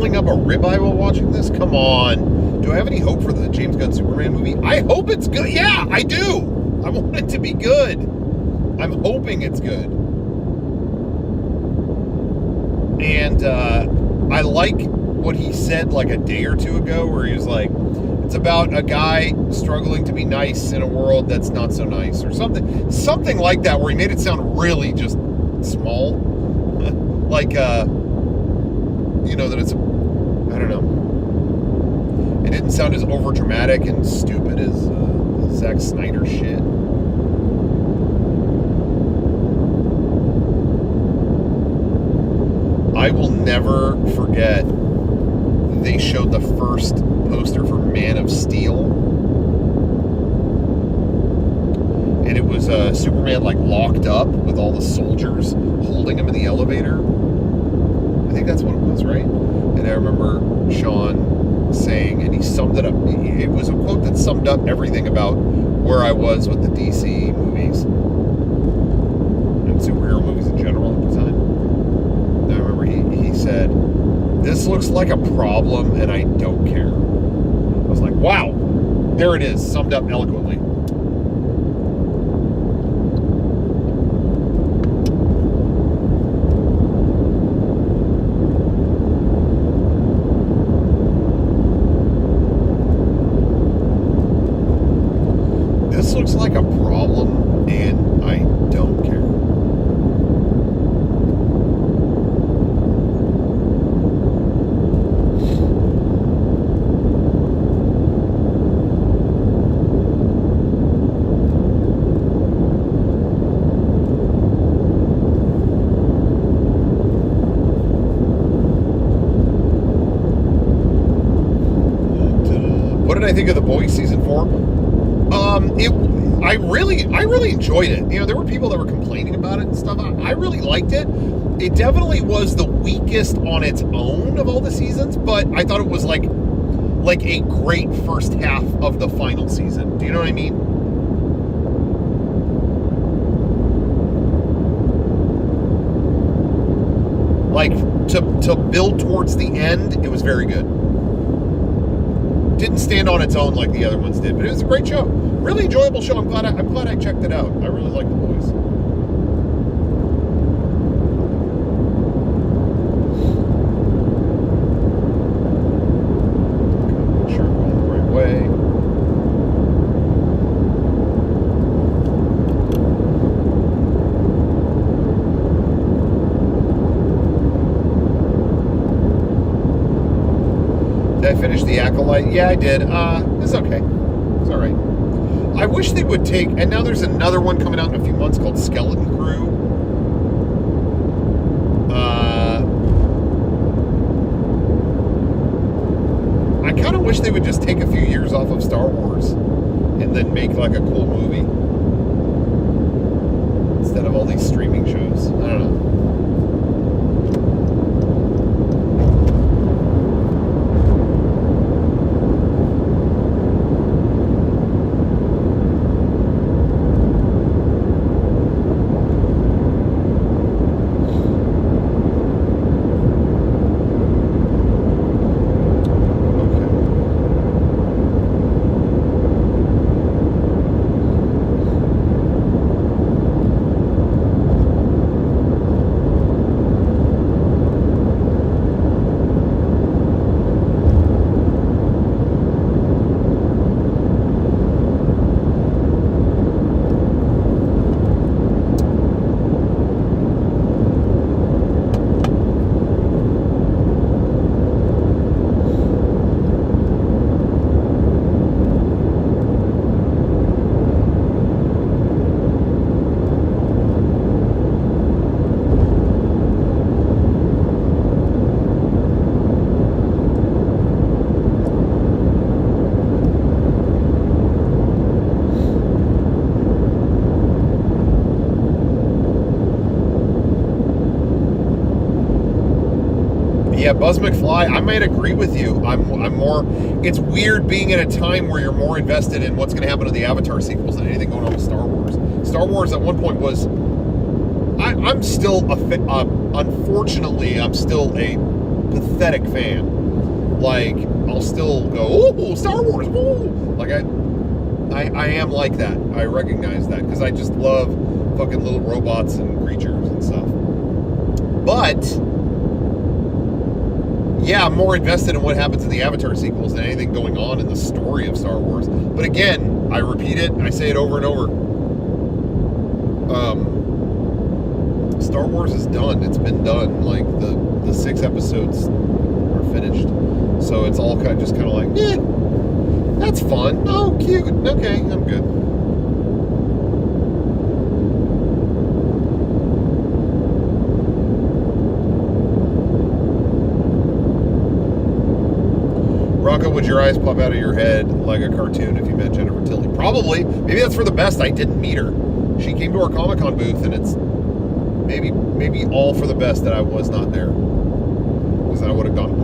Speaker 1: swelling up a ribeye while watching this? Come on. Do I have any hope for the James Gunn Superman movie? I hope it's good. Yeah, I do. I want it to be good. I'm hoping it's good. And I like what he said like a day or two ago, where he was like, it's about a guy struggling to be nice in a world that's not so nice, or something like that, where he made it sound really just small. Like, that it's, I don't know. It didn't sound as overdramatic and stupid as Zack Snyder shit. I will never forget, they showed the first poster for Man of Steel. And it was Superman like locked up with all the soldiers holding him in the elevator. I think that's what it was, right? And I remember Sean saying, and he summed it up. It was a quote that summed up everything about where I was with the DC movies and superhero movies in general at the time. And I remember he said, "This looks like a problem and I don't care." I was like, wow, there it is, summed up eloquently. This looks like a problem and I don't care. What did I think of The Boys season 4? I really enjoyed it. You know, there were people that were complaining about it and stuff. I really liked it. It definitely was the weakest on its own of all the seasons, but I thought it was like a great first half of the final season. Do you know what I mean? Like, to build towards the end, it was very good. Didn't stand on its own like the other ones did, but it was a great show. Really enjoyable show. I'm glad I checked it out. I really like The Boys. Make sure I'm going the right way. Did I finish The Acolyte? Yeah, I did. It's okay. It's all right. I wish they would take, and now there's another one coming out in a few months called Skeleton Crew. I kind of wish they would just take a few years off of Star Wars and then make like a cool movie instead of all these streaming shows. I don't know. Yeah, Buzz McFly, I might agree with you. I'm more, it's weird being in a time where you're more invested in what's going to happen to the Avatar sequels than anything going on with Star Wars. Star Wars at one point was, I'm still, unfortunately, I'm still a pathetic fan. Like, I'll still go, oh, Star Wars, woo! Like, I am like that. I recognize that because I just love fucking little robots and creatures and stuff. But yeah, I'm more invested in what happens in the Avatar sequels than anything going on in the story of Star Wars. But again, I repeat it, I say it over and over. Star Wars is done. It's been done. Like, the 6 episodes are finished. So it's all just kind of like, that's fun. Oh, cute. Okay, I'm good. Rocco, would your eyes pop out of your head like a cartoon if you met Jennifer Tilly? Probably. Maybe that's for the best. I didn't meet her. She came to our Comic-Con booth, and it's maybe all for the best that I was not there. Because then I would have gone,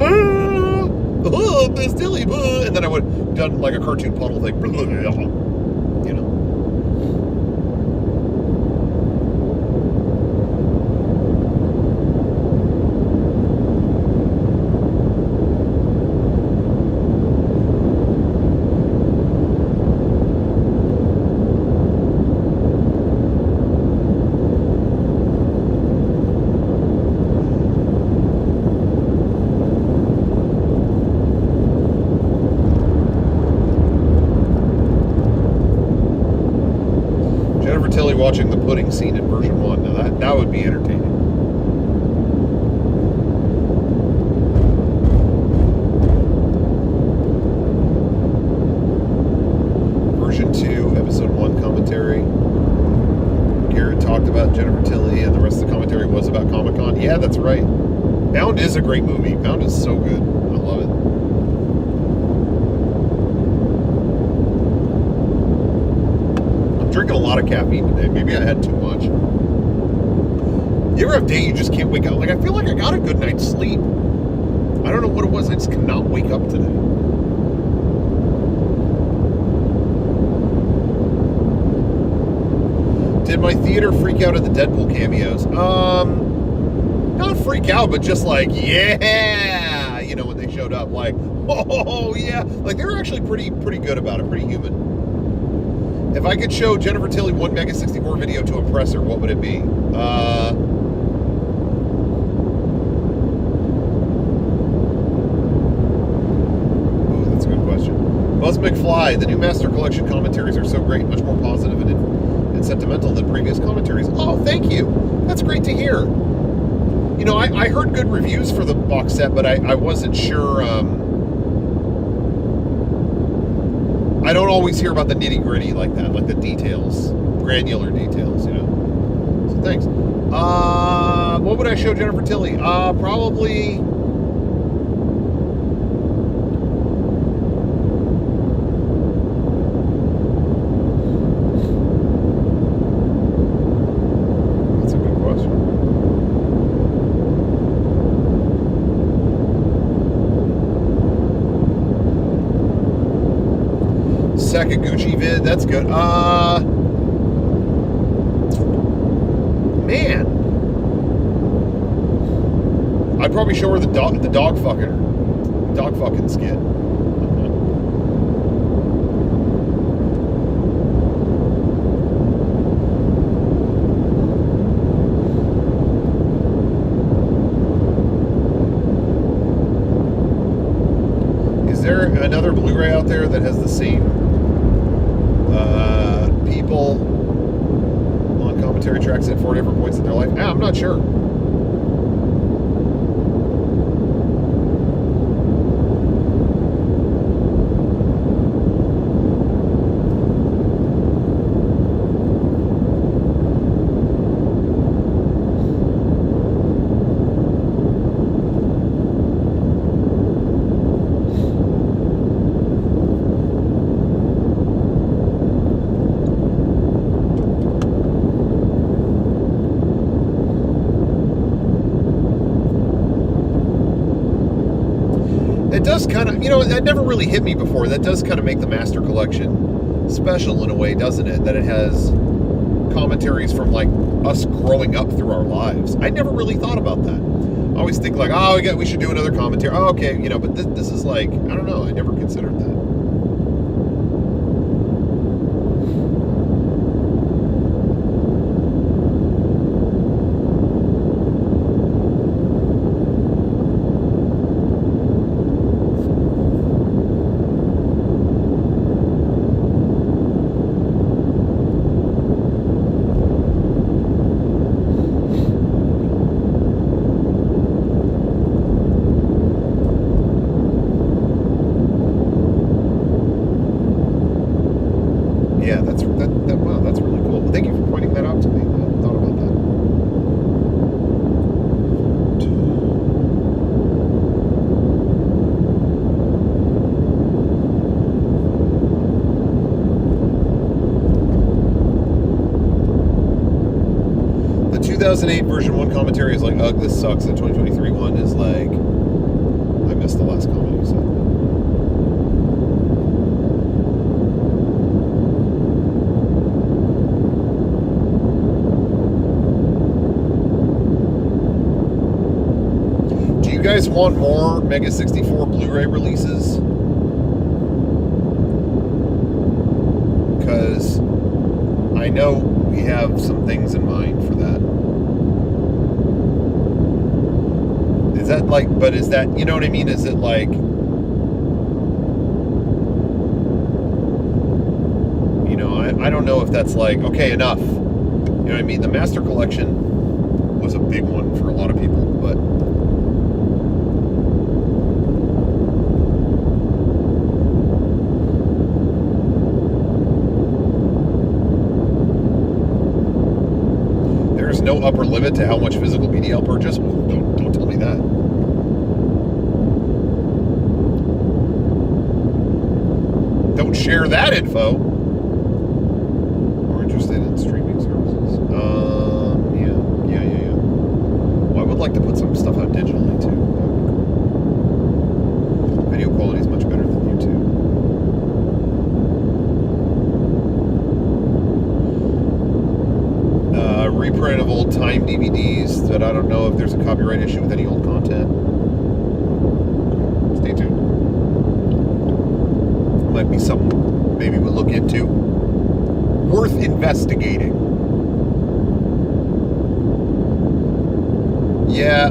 Speaker 1: Miss Tilly, and then I would have done like a cartoon puddle thing. You know. Watching the pudding scene in version 1. Now that would be entertaining. Version 2, episode 1 commentary. Garrett talked about Jennifer Tilly, and the rest of the commentary was about Comic-Con. Yeah, that's right. Bound is a great movie. Bound is so good. I love it. Drinking a lot of caffeine today. Maybe I had too much. You ever have a day you just can't wake up? Like, I feel like I got a good night's sleep. I don't know what it was. I just could not wake up today. Did my theater freak out at the Deadpool cameos? Not freak out, but just like, yeah! You know, when they showed up, like, oh, yeah. Like, they were actually pretty good about it. Pretty human. If I could show Jennifer Tilly one Mega 64 video to impress her, what would it be? Oh, that's a good question. Buzz McFly, the new Master Collection commentaries are so great, much more positive and sentimental than previous commentaries. Oh, thank you. That's great to hear. You know, I heard good reviews for the box set, but I wasn't sure. I don't always hear about the nitty-gritty like that, like the details, granular details, you know. So thanks. What would I show Jennifer Tilly? Probably. That's a good question. Sakaguchi vid, that's good. Man, I'd probably show her the dog fucking skit. Is there another Blu-ray out there that has the same people on commentary tracks at 4 different points in their life? I'm not sure. It does kind of, you know, that never really hit me before. That does kind of make the Master Collection special in a way, doesn't it? That it has commentaries from, like, us growing up through our lives. I never really thought about that. always think like, oh, we should do another commentary. Oh, okay, but this is like, I don't know. I never considered that. Yeah, wow, that's really cool. Well, thank you for pointing that out to me. I hadn't thought about that. The 2008 version 1 commentary is like, ugh, this sucks. The 2023 one is like, I missed the last comment you said. You guys want more Mega 64 Blu-ray releases? Because I know we have some things in mind for that. Is that like, but is that, you know what I mean? Is it like, I don't know if that's like, okay, enough. You know what I mean? The Master Collection was a big one for a lot of people, but there's no upper limit to how much physical media I'll purchase. Well, don't tell me that. Don't share that info. More interested in streaming services. Yeah. Well, I would like to put some stuff out digitally too. Video quality is much better than YouTube. Reprint of old time DVDs that I don't know if there's a copyright issue with any old content. Stay tuned. Might be something maybe we'll look into. Worth investigating. Yeah,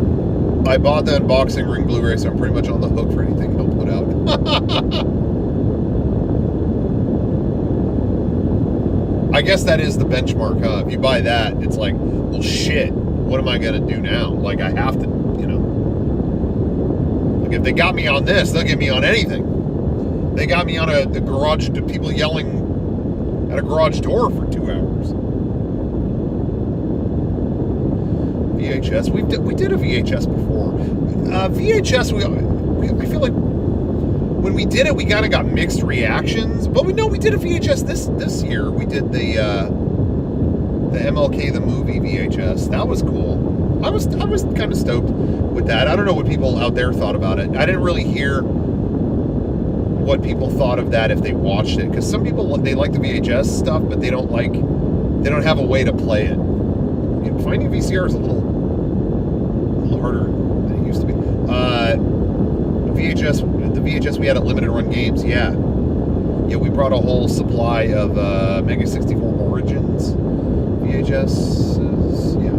Speaker 1: I bought the Unboxing Ring Blu-ray, so I'm pretty much on the hook for anything he'll put out. I guess that is the benchmark, huh? If you buy that, it's like, well, shit, what am I going to do now? Like, I have to, Like, if they got me on this, they'll get me on anything. They got me on the garage, people yelling at a garage door for 2 hours. VHS, we did a VHS before. VHS, I feel like when we did it, we kind of got mixed reactions. But we did a VHS this year. We did the MLK the movie VHS. That was cool. I was kind of stoked with that. I don't know what people out there thought about it. I didn't really hear what people thought of that if they watched it, because some people, they like the VHS stuff, but they don't have a way to play it. Finding VCR is a little harder than it used to be. The VHS we had at Limited Run Games, yeah, we brought a whole supply of Mega 64 Origins VHS, yeah.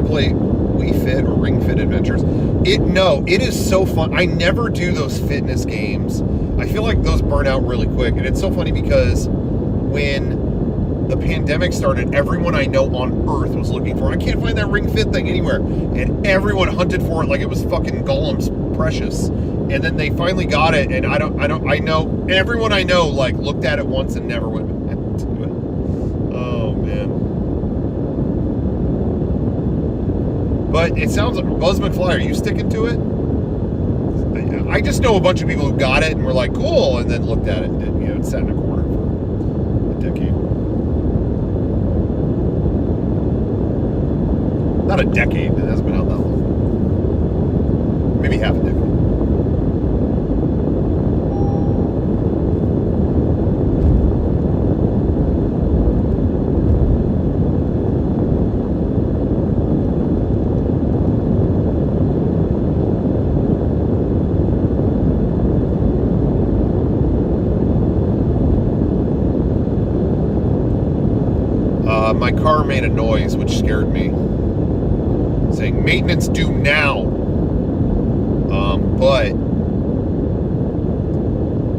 Speaker 1: play Wii Fit or Ring Fit Adventures? It is so fun. I never do those fitness games. I feel like those burn out really quick. And it's so funny because when the pandemic started, everyone I know on Earth was looking for it. I can't find that Ring Fit thing anywhere. And everyone hunted for it like it was fucking Gollum's Precious. And then they finally got it, and I know everyone I know like looked at it once and never went back to it. Oh man. But it sounds like Buzz McFly, are you sticking to it? I just know a bunch of people who got it and were like, cool, and then looked at it and it sat in a corner for a decade. Not a decade, it hasn't been out that long. Maybe half a decade. My car made a noise which scared me, saying maintenance due now. But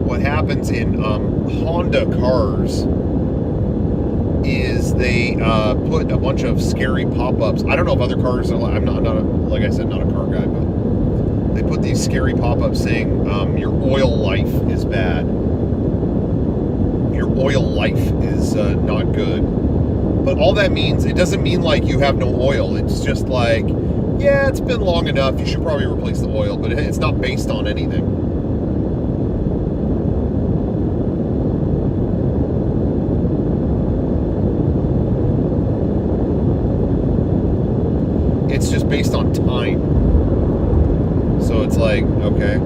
Speaker 1: what happens in Honda cars is they put a bunch of scary pop-ups. I don't know if other cars are. I'm not like I said, not a car guy, but they put these scary pop-ups saying your oil life is bad. Your oil life is not good. But all that means, it doesn't mean like you have no oil. It's just like, yeah, it's been long enough. You should probably replace the oil, but it's not based on anything. It's just based on time. So it's like, okay.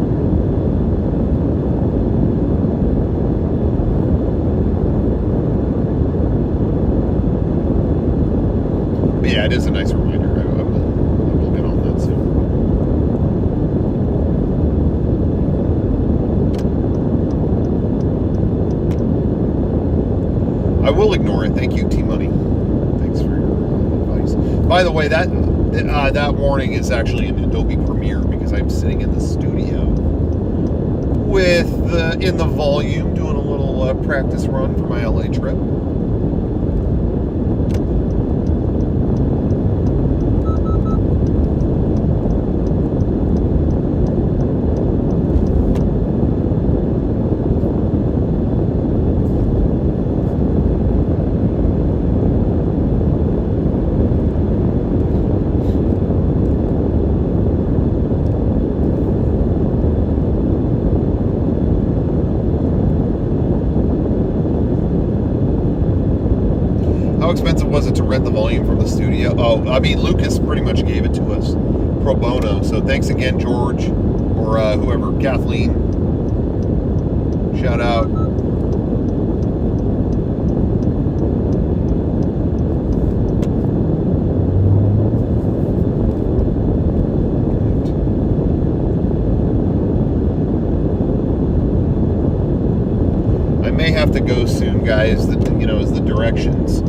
Speaker 1: But yeah, it is a nice reminder. I will get on that soon. I will ignore it. Thank you, T-Money. Thanks for your advice. By the way, that warning is actually in Adobe Premiere because I'm sitting in the studio with in the volume doing a little practice run for my LA trip. How expensive was it to rent the volume from the studio? Oh, I mean, Lucas pretty much gave it to us pro bono. So thanks again, George, or whoever, Kathleen. Shout out. I may have to go soon, guys. As the directions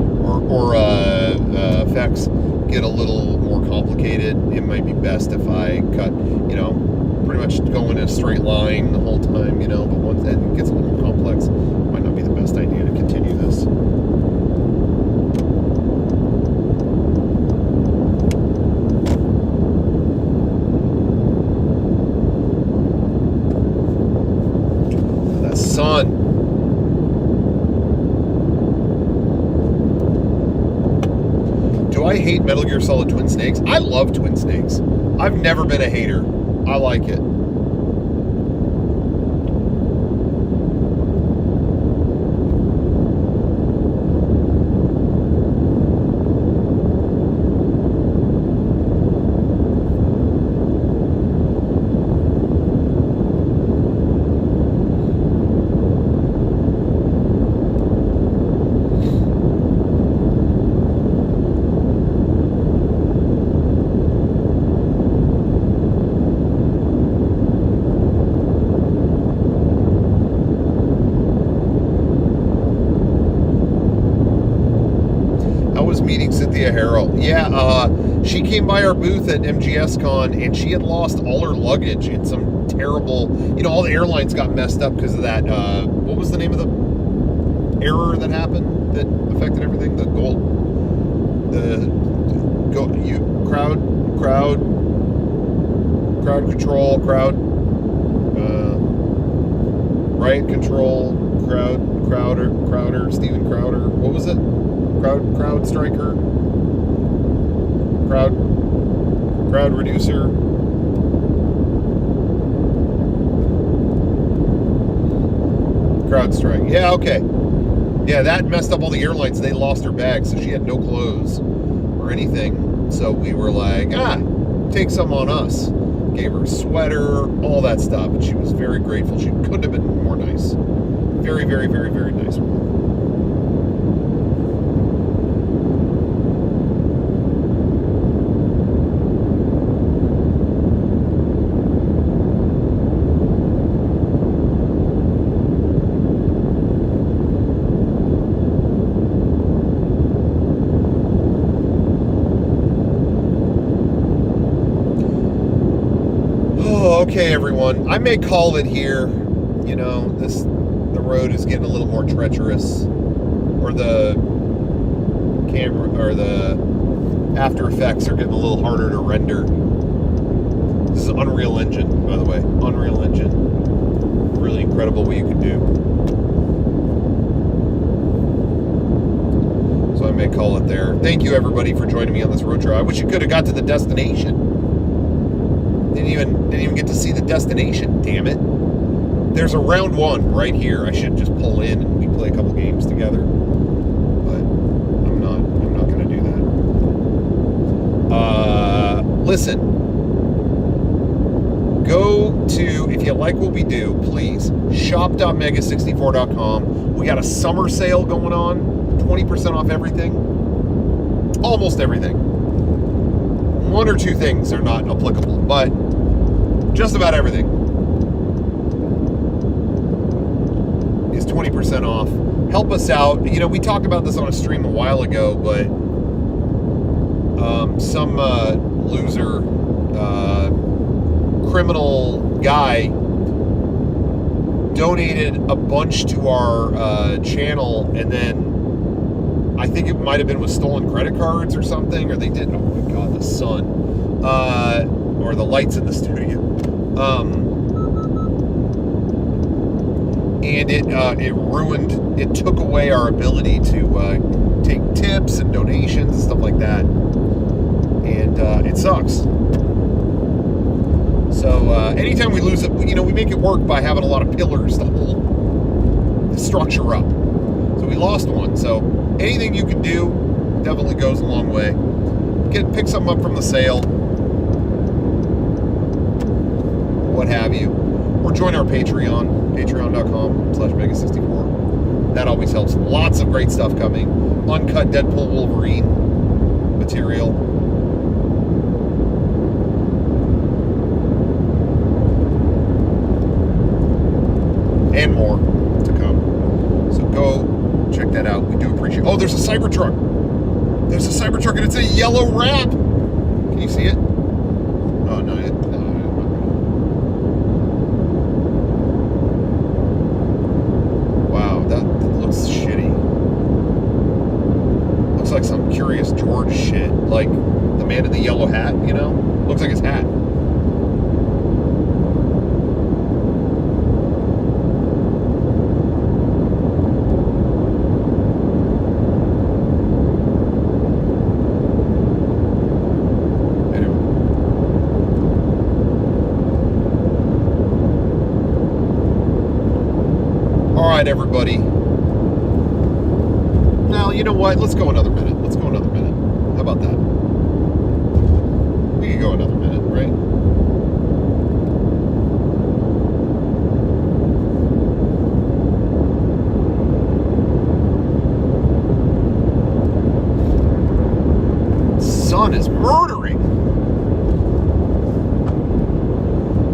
Speaker 1: or effects get a little more complicated, it might be best if I cut, pretty much go in a straight line the whole time, but once it gets a little more complex, it might not be the best idea to continue this. That sun. I hate Metal Gear Solid Twin Snakes. I love Twin Snakes. I've never been a hater. I like it. Yeah, she came by our booth at MGS Con, and she had lost all her luggage in some terrible... all the airlines got messed up because of that... what was the name of the error that happened that affected everything? Crowd control, riot control, Crowder, Steven Crowder. What was it? Crowd striker, crowd reducer. CrowdStrike. Yeah, okay. Yeah, that messed up all the airlines. They lost her bag, so she had no clothes or anything. So we were like, take some on us. Gave her a sweater, all that stuff, and she was very grateful. She couldn't have been more nice. Very, very, very, very nice woman. Okay, everyone. I may call it here. The road is getting a little more treacherous, or the camera or the After Effects are getting a little harder to render. This is Unreal Engine, by the way. Unreal Engine. Really incredible what you can do. So I may call it there. Thank you, everybody, for joining me on this road trip. I wish you could have got to the destination. Didn't even get to see the destination, damn it. There's a round one right here. I should just pull in and we play a couple games together. But I'm not gonna do that. Listen. Go to, if you like what we do, please, shop.mega64.com. We got a summer sale going on, 20% off everything. Almost everything. One or two things are not applicable, but just about everything is 20% off. Help us out. We talked about this on a stream a while ago, but some loser, criminal guy donated a bunch to our channel, and then I think it might have been with stolen credit cards or something, or they did. Oh my God, the sun, or the lights in the studio, and it ruined. It took away our ability to take tips and donations and stuff like that, and it sucks. So anytime we lose it, we make it work by having a lot of pillars to hold the structure up. So we lost one. So anything you can do definitely goes a long way. Pick something up from the sale, what have you, or join our Patreon, patreon.com/mega64. That always helps. Lots of great stuff coming. Uncut Deadpool Wolverine material. And more to come. So go check that out. We do appreciate. Oh, there's a Cybertruck. There's a Cybertruck, and it's a yellow wrap. Can you see it? Oh no! Wow, that looks shitty. Looks like some Curious George shit, like the man in the yellow hat. Looks like his hat. Everybody. Now, you know what? Let's go another minute. How about that? We could go another minute, right? Sun is murdering.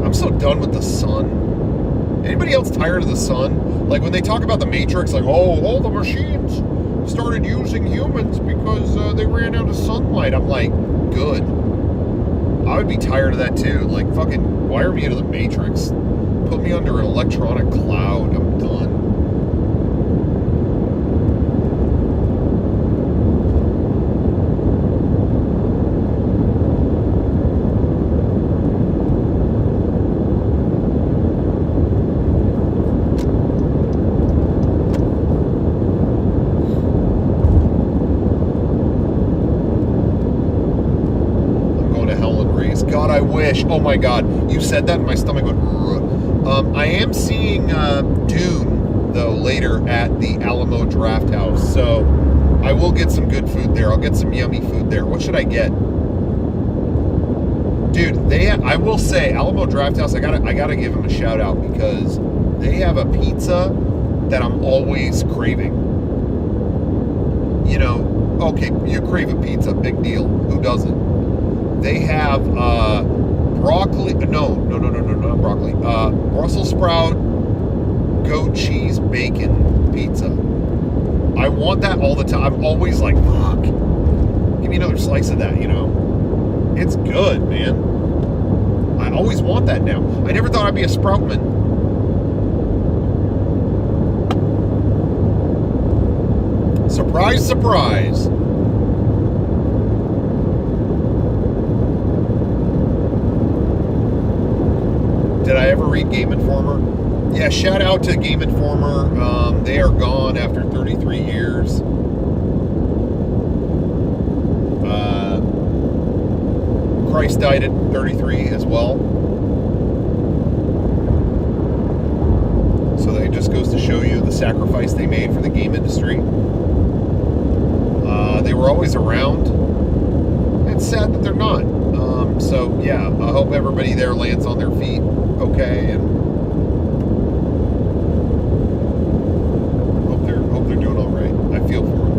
Speaker 1: I'm so done with the sun. Anybody else tired of the sun? Like when they talk about the Matrix, like, oh, all the machines started using humans because they ran out of sunlight. I'm like, good. I would be tired of that too. Like, fucking wire me into the Matrix. Put me under an electronic cloud. I'm done. God, I wish. Oh my God, you said that and my stomach went. I am seeing Dune though later at the Alamo Draft House, so I will get some good food there. I'll get some yummy food there. What should I get, dude? I will say Alamo Draft House. I gotta give them a shout out because they have a pizza that I'm always craving. You know, okay, you crave a pizza, big deal. Who doesn't? They have broccoli. No, not broccoli. Brussels sprout, goat cheese, bacon pizza. I want that all the time. I'm always like, fuck. Give me another slice of that, you know? It's good, man. I always want that now. I never thought I'd be a Sproutman. Surprise, surprise. Did I ever read Game Informer? Yeah, shout out to Game Informer. They are gone after 33 years. Christ died at 33 as well. So that just goes to show you the sacrifice they made for the game industry. They were always around. It's sad that they're not. So yeah, I hope everybody there lands on their feet okay, and hope they're doing all right. I feel for them.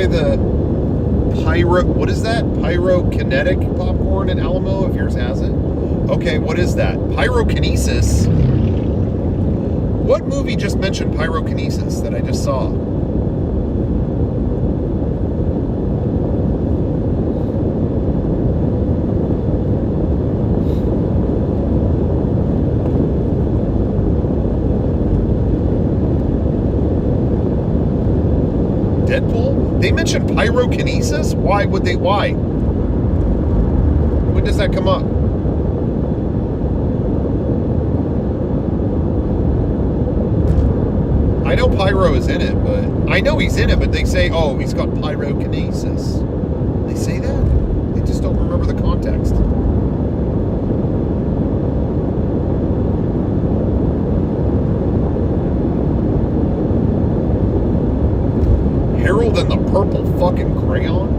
Speaker 1: The what is that? Pyrokinetic popcorn at Alamo, if yours has it. Okay, what is that? Pyrokinesis? What movie just mentioned pyrokinesis that I just saw? Deadpool? They mentioned pyrokinesis? Why would they? Why? When does that come up? I know Pyro is in it, but I know he's in it, but they say, oh, he's got pyrokinesis. They say that? They just don't remember the context. Harold and the Purple fucking Crayon?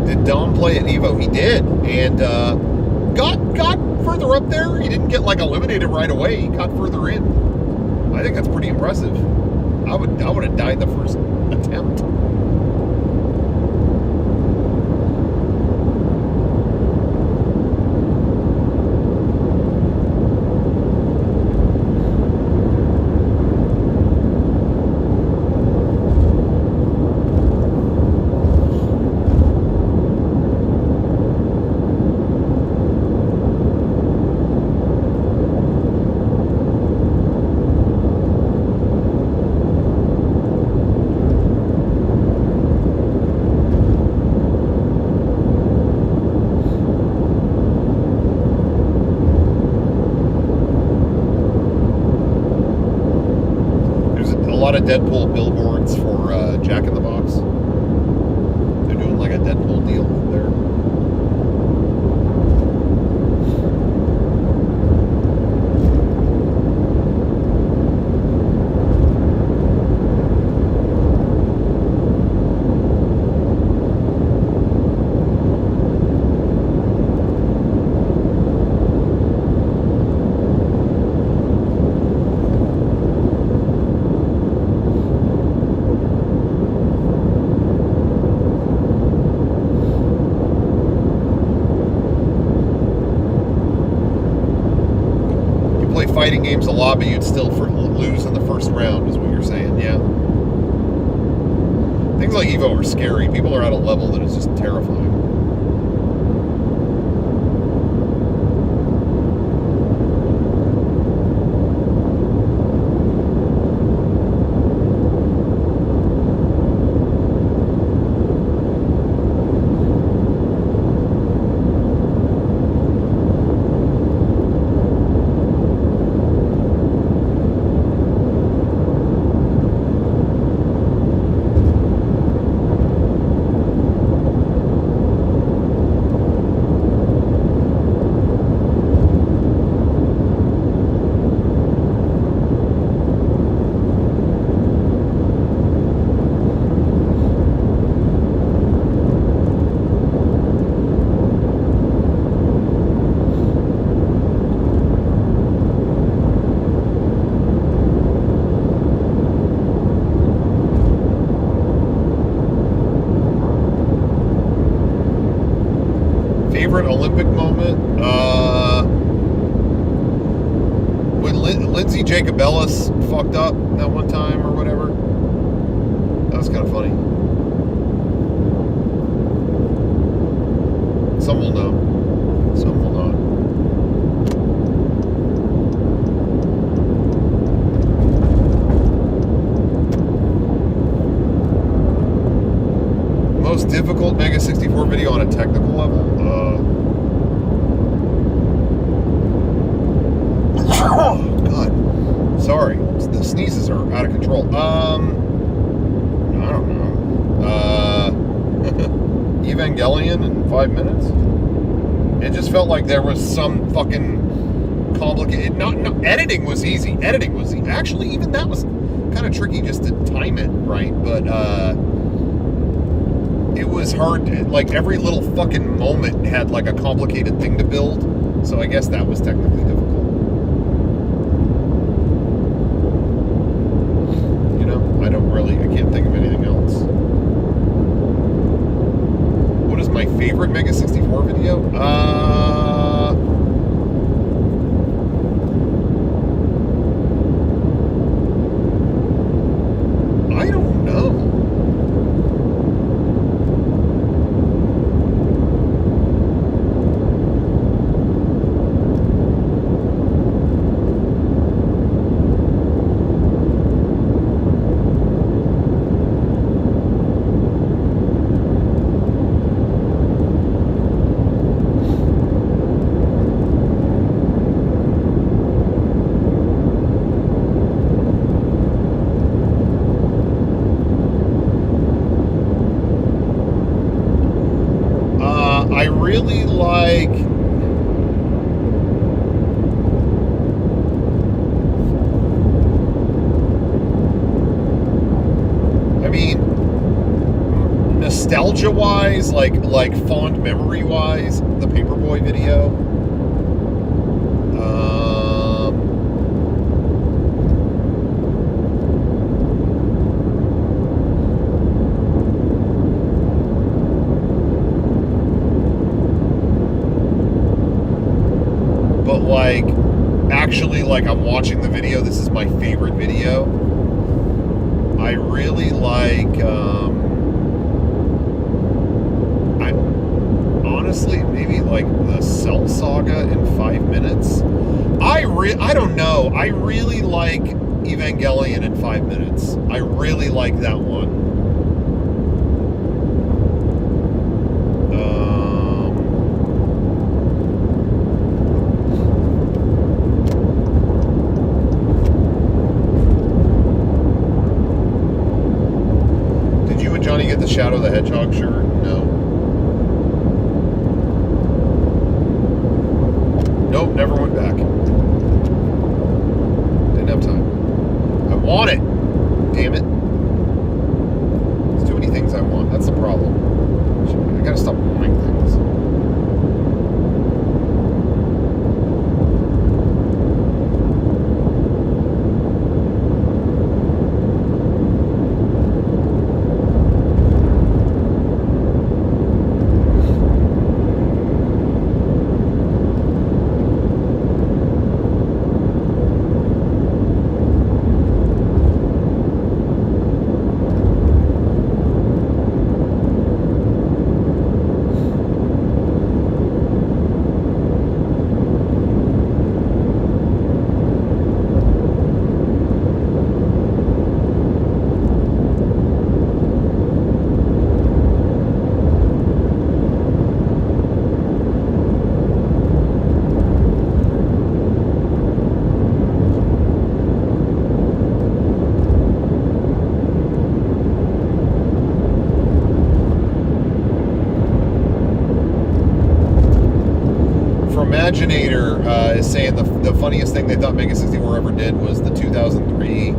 Speaker 1: Did Dom play at Evo? He did, and got further up there. He didn't get like eliminated right away. He got further in. I think that's pretty impressive. I would have died the first attempt. A lot of Deadpool billboards Jack in the Box. They're doing like a Deadpool deal there. Fighting games a lot, but you'd still lose in the first round, is what you're saying, yeah? Things like Evo are scary. People are at a level that is just terrifying. Favorite Olympic moment? When Lindsay Jacobellis fucked up that one time or whatever. That was kind of funny. Some will know. Some will not. Most difficult Mega 64 video on a technical level? Oh, God. Sorry. The sneezes are out of control. I don't know. Evangelion in 5 minutes? It just felt like there was some fucking complicated... No, editing was easy. Editing was easy. Actually, even that was kind of tricky just to time it right, but... it was hard. Like, every little fucking moment had, like, a complicated thing to build. So I guess that was technically difficult. You know, I can't think of anything else. What is my favorite Mega 64 video? I don't know. I really like... I mean, nostalgia-wise, like fond memory-wise, the Paperboy video. But like, actually, like, I'm watching the video. This is my favorite video. I really like, honestly, maybe like the Cell Saga in 5 minutes. I don't know. I really like Evangelion in 5 minutes. I really like that one. the Shadow the Hedgehog shirt? No. Nope, never went back. Didn't have time. I want it. Damn it. There's too many things I want. That's the problem. I gotta stop wanting things. Imaginator is saying the funniest thing they thought Mega 64 ever did was the 2003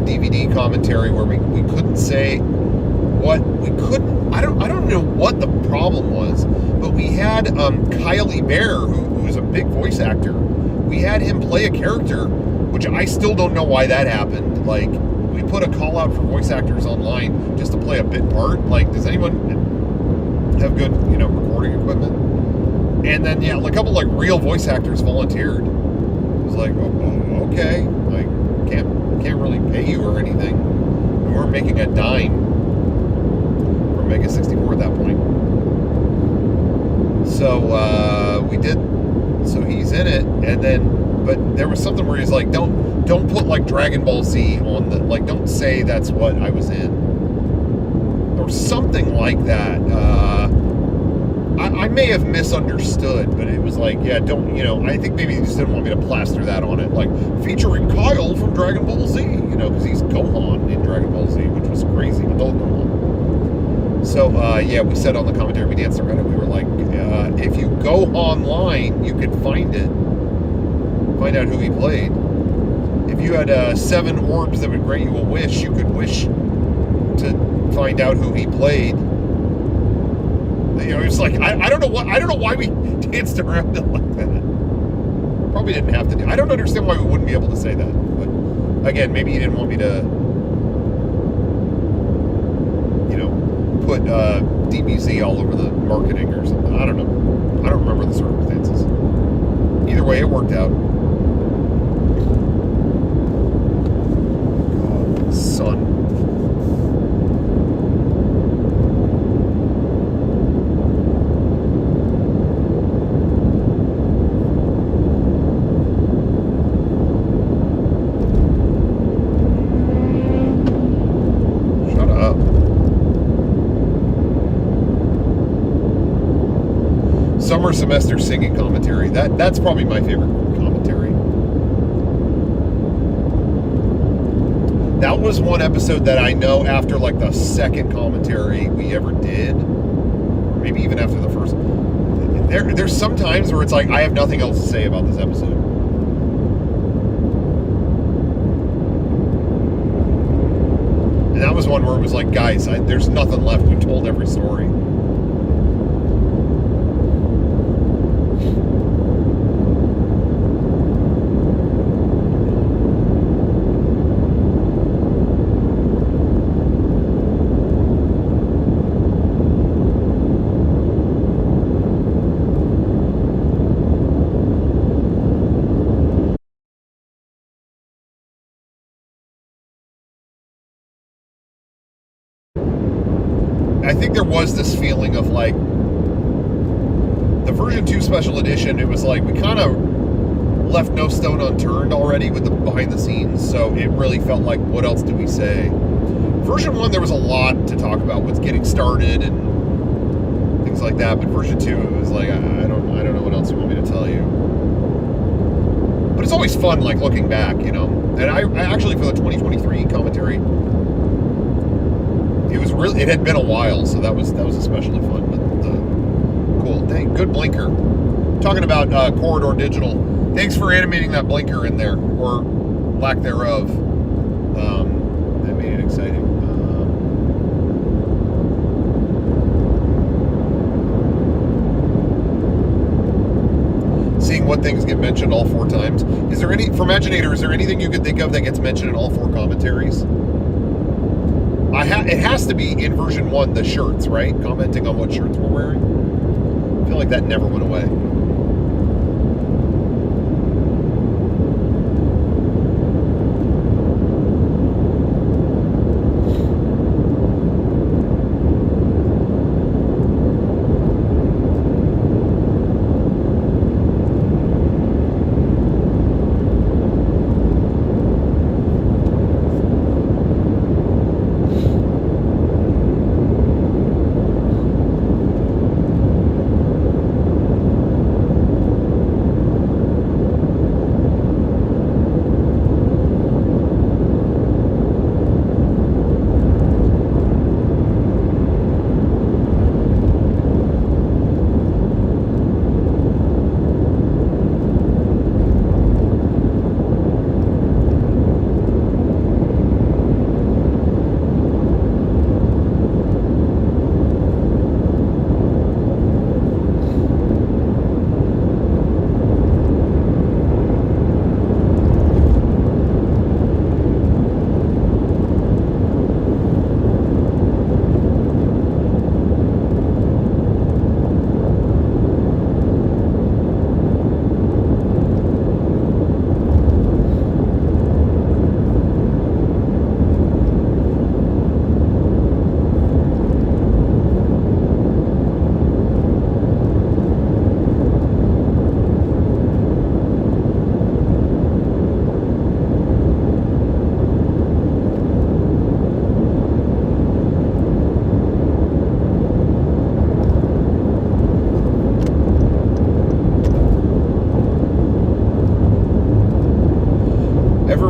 Speaker 1: DVD commentary where we couldn't say what we couldn't. I don't know what the problem was, but we had Kylie Bear, who was a big voice actor. We had him play a character, which I still don't know why that happened. Like, we put a call out for voice actors online just to play a bit part. Like, does anyone have good recording equipment? And then, yeah, a couple, real voice actors volunteered. It was like, oh, okay. Like, can't really pay you or anything. We weren't making a dime from Mega 64 at that point. So, we did. So he's in it. And then, but there was something where he's like, don't put, Dragon Ball Z on the, don't say that's what I was in. Or something like that. I may have misunderstood, but it was like, yeah, don't, I think maybe he just didn't want me to plaster that on it, featuring Kyle from Dragon Ball Z, because he's Gohan in Dragon Ball Z, which was crazy, adult Gohan. So, yeah, we said on the commentary, we danced around it, we were like, if you go online, you could find out who he played. If you had 7 orbs that would grant you a wish, you could wish to find out who he played. It's like, I don't know why we danced around it like that. Probably didn't have to do. I don't understand why we wouldn't be able to say that. But again, maybe he didn't want me to, put DBZ all over the marketing or something. I don't know. I don't remember the circumstances. Either way, it worked out. God, son. Summer semester singing commentary. That's probably my favorite commentary. That was one episode that I know after the second commentary we ever did, or maybe even after the first. There's some times where it's like I have nothing else to say about this episode. And that was one where it was like, guys, there's nothing left. We told every story. I think there was this feeling of the version 2 special edition, it was we kind of left no stone unturned already with the behind the scenes, so it really felt like, what else do we say? Version 1, there was a lot to talk about with getting started and things like that, but version 2, it was I don't know what else you want me to tell you. But it's always fun, looking back, And I actually, for the 2023 commentary, it was really, it had been a while, so that was especially fun. But cool. Dang, good blinker. Talking about Corridor Digital. Thanks for animating that blinker in there, or lack thereof. That made it exciting. Seeing what things get mentioned all 4 times. Is there any, for Imaginator, is there anything you could think of that gets mentioned in all 4 commentaries? It has to be in version 1, the shirts, right? Commenting on what shirts we're wearing. I feel like that never went away.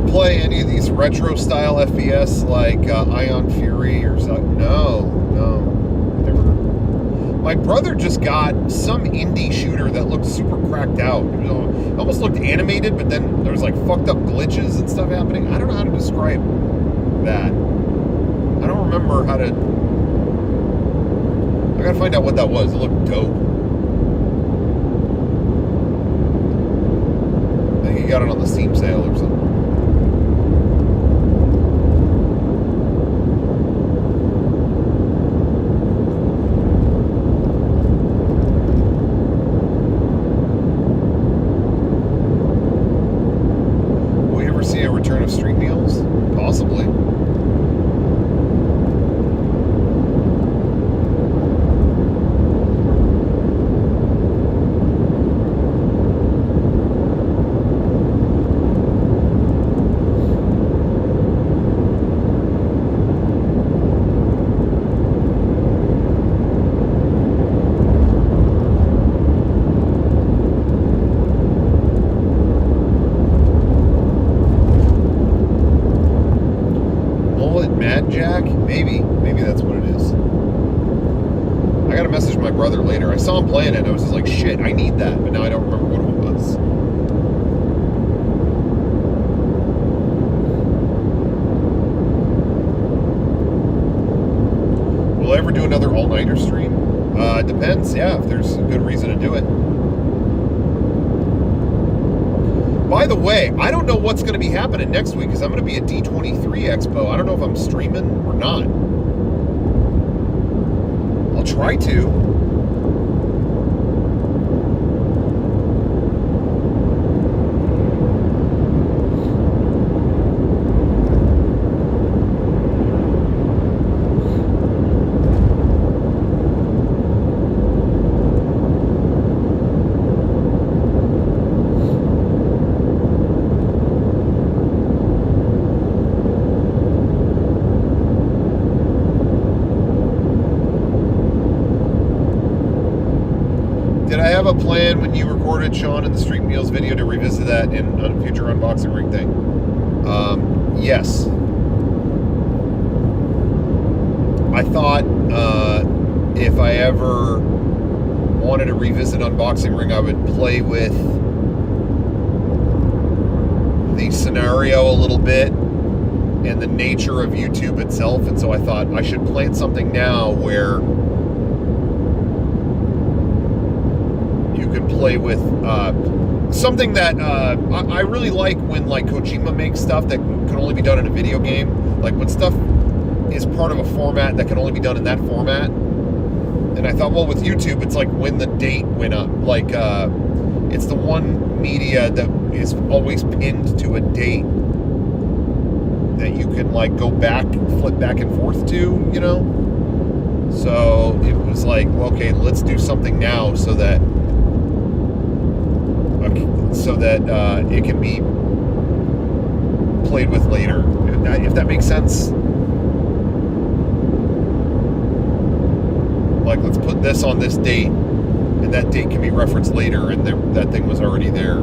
Speaker 1: Play any of these retro style FPS like Ion Fury or something? No, never. My brother just got some indie shooter that looked super cracked out. It almost looked animated, but then there was like fucked up glitches and stuff happening. I don't know how to describe that. I don't remember how to. I gotta find out what that was. It looked dope. I think he got it on the Steam sale or something. Of street meals? Possibly. Jack? Maybe that's what it is. I gotta message my brother later. I saw him playing it and I was just like, shit, I need that, but now I don't remember what it was. Will I ever do another all-nighter stream? It depends, yeah, if there's a good reason to do it. By the way, I don't know what's going to be happening next week because I'm going to be at D23 Expo. I don't know if I'm streaming or not. I'll try to. Did I have a plan when you recorded Sean in the Street Meals video to revisit that in a future unboxing ring thing? Yes. I thought if I ever wanted to revisit Unboxing Ring, I would play with the scenario a little bit and the nature of YouTube itself. And so I thought I should plant something now where you can play with something that I really like when like Kojima makes stuff that can only be done in a video game. Like when stuff is part of a format that can only be done in that format. And I thought, well, with YouTube, it's like when the date went up. Like it's the one media that is always pinned to a date that you can like go back, flip back and forth to, you know? So it was like, well, okay, let's do something now so that it can be played with later, if that makes sense. Like, let's put this on this date, and that date can be referenced later, and that thing was already there.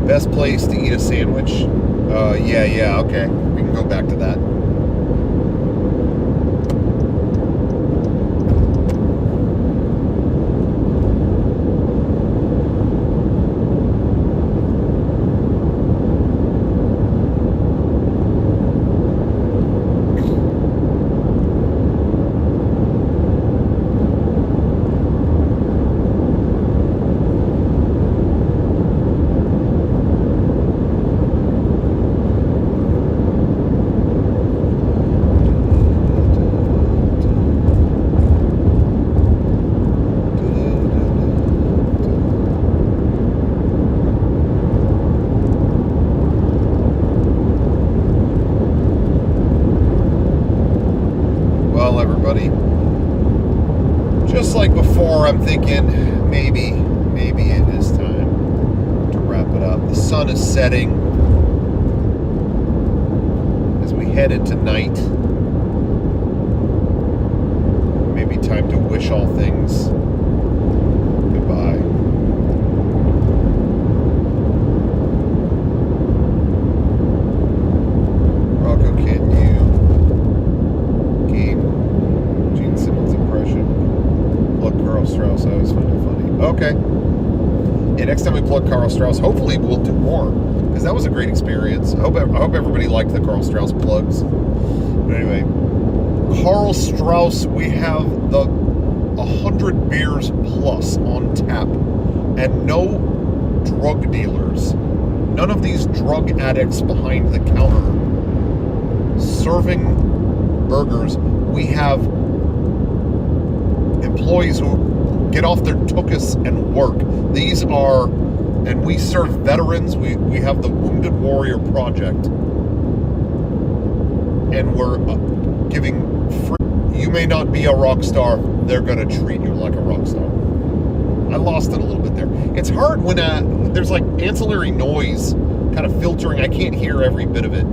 Speaker 1: Best place to eat a sandwich? Yeah, okay. We can go back to that. Just like before, I'm thinking maybe it is time to wrap it up. The sun is setting as we head into night. Maybe time to wish all things goodbye. Rocco, can you game Gene Simmons impression? Plug Carl Strauss. I always find it funny. Okay. Yeah, next time we plug Carl Strauss, hopefully we'll do more, because that was a great experience. I hope everybody liked the Carl Strauss plugs. But anyway, Carl Strauss, we have the 100 beers plus on tap, and no drug dealers. None of these drug addicts behind the counter serving burgers. We have employees who get off their tuchus and work. These are, and we serve veterans. We have the Wounded Warrior Project, and we're giving free. You may not be a rock star. They're gonna treat you like a rock star. I lost it a little bit there. It's hard when there's like ancillary noise kind of filtering. I can't hear every bit of it.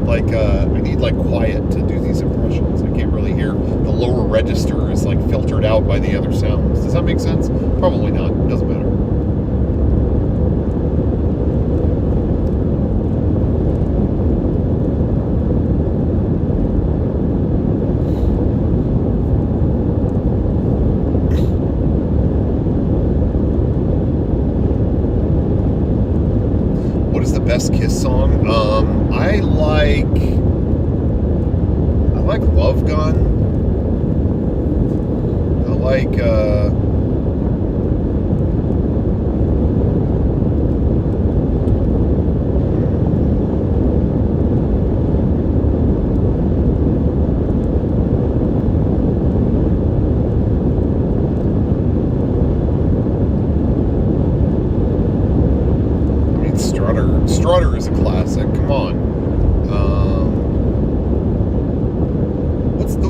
Speaker 1: Like I need like quiet to do these impressions. I can't really hear. The lower register is like filtered out by the other sounds. Does that make sense? Probably not. It doesn't matter. What is the best Kiss song? I like Love Gun. I like Strutter is a classic. Come on.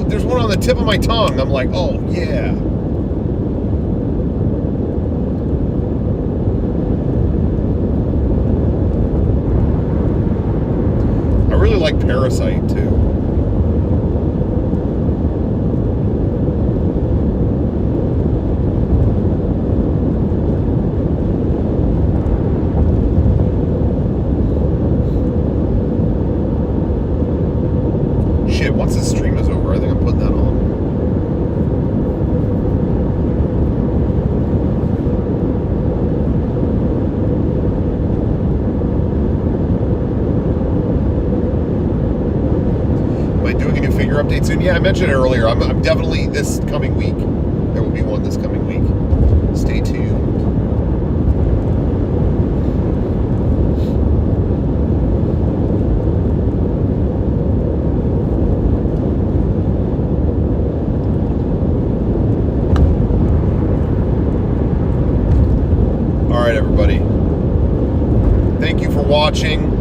Speaker 1: There's one on the tip of my tongue. I'm like, oh yeah. shit, once this stream is over, I think I'm putting that on. Am I doing a new figure update soon? Yeah, I mentioned it earlier. I'm definitely, this coming week. There will be one this coming week. Stay tuned. Alright, everybody. Thank you for watching.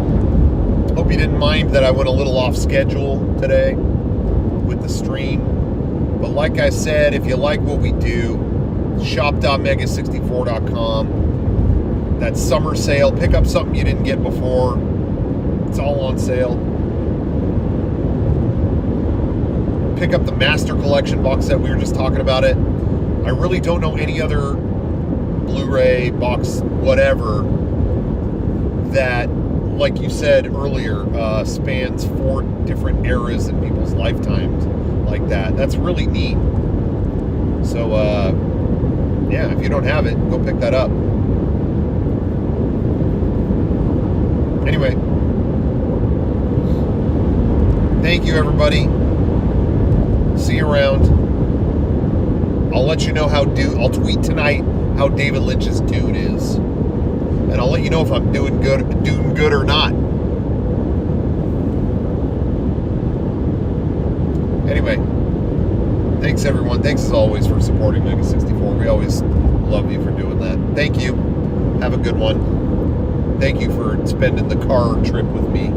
Speaker 1: Hope you didn't mind that I went a little off schedule today with the stream. But like I said, if you like what we do, shop.mega64.com. That summer sale. Pick up something you didn't get before. It's all on sale. Pick up the Master Collection box set. We were just talking about it. I really don't know any other Blu-ray box, whatever, that, like you said earlier, spans 4 different eras in people's lifetimes like that. That's really neat. So, yeah, if you don't have it, go pick that up. Anyway, thank you, everybody. See you around. I'll let you know I'll tweet tonight how David Lynch's Dune is. And I'll let you know if I'm doing good or not. Anyway, thanks everyone. Thanks as always for supporting Mega 64. We always love you for doing that. Thank you. Have a good one. Thank you for spending the car trip with me.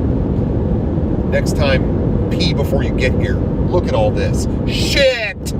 Speaker 1: Next time, pee before you get here. Look at all this. Shit!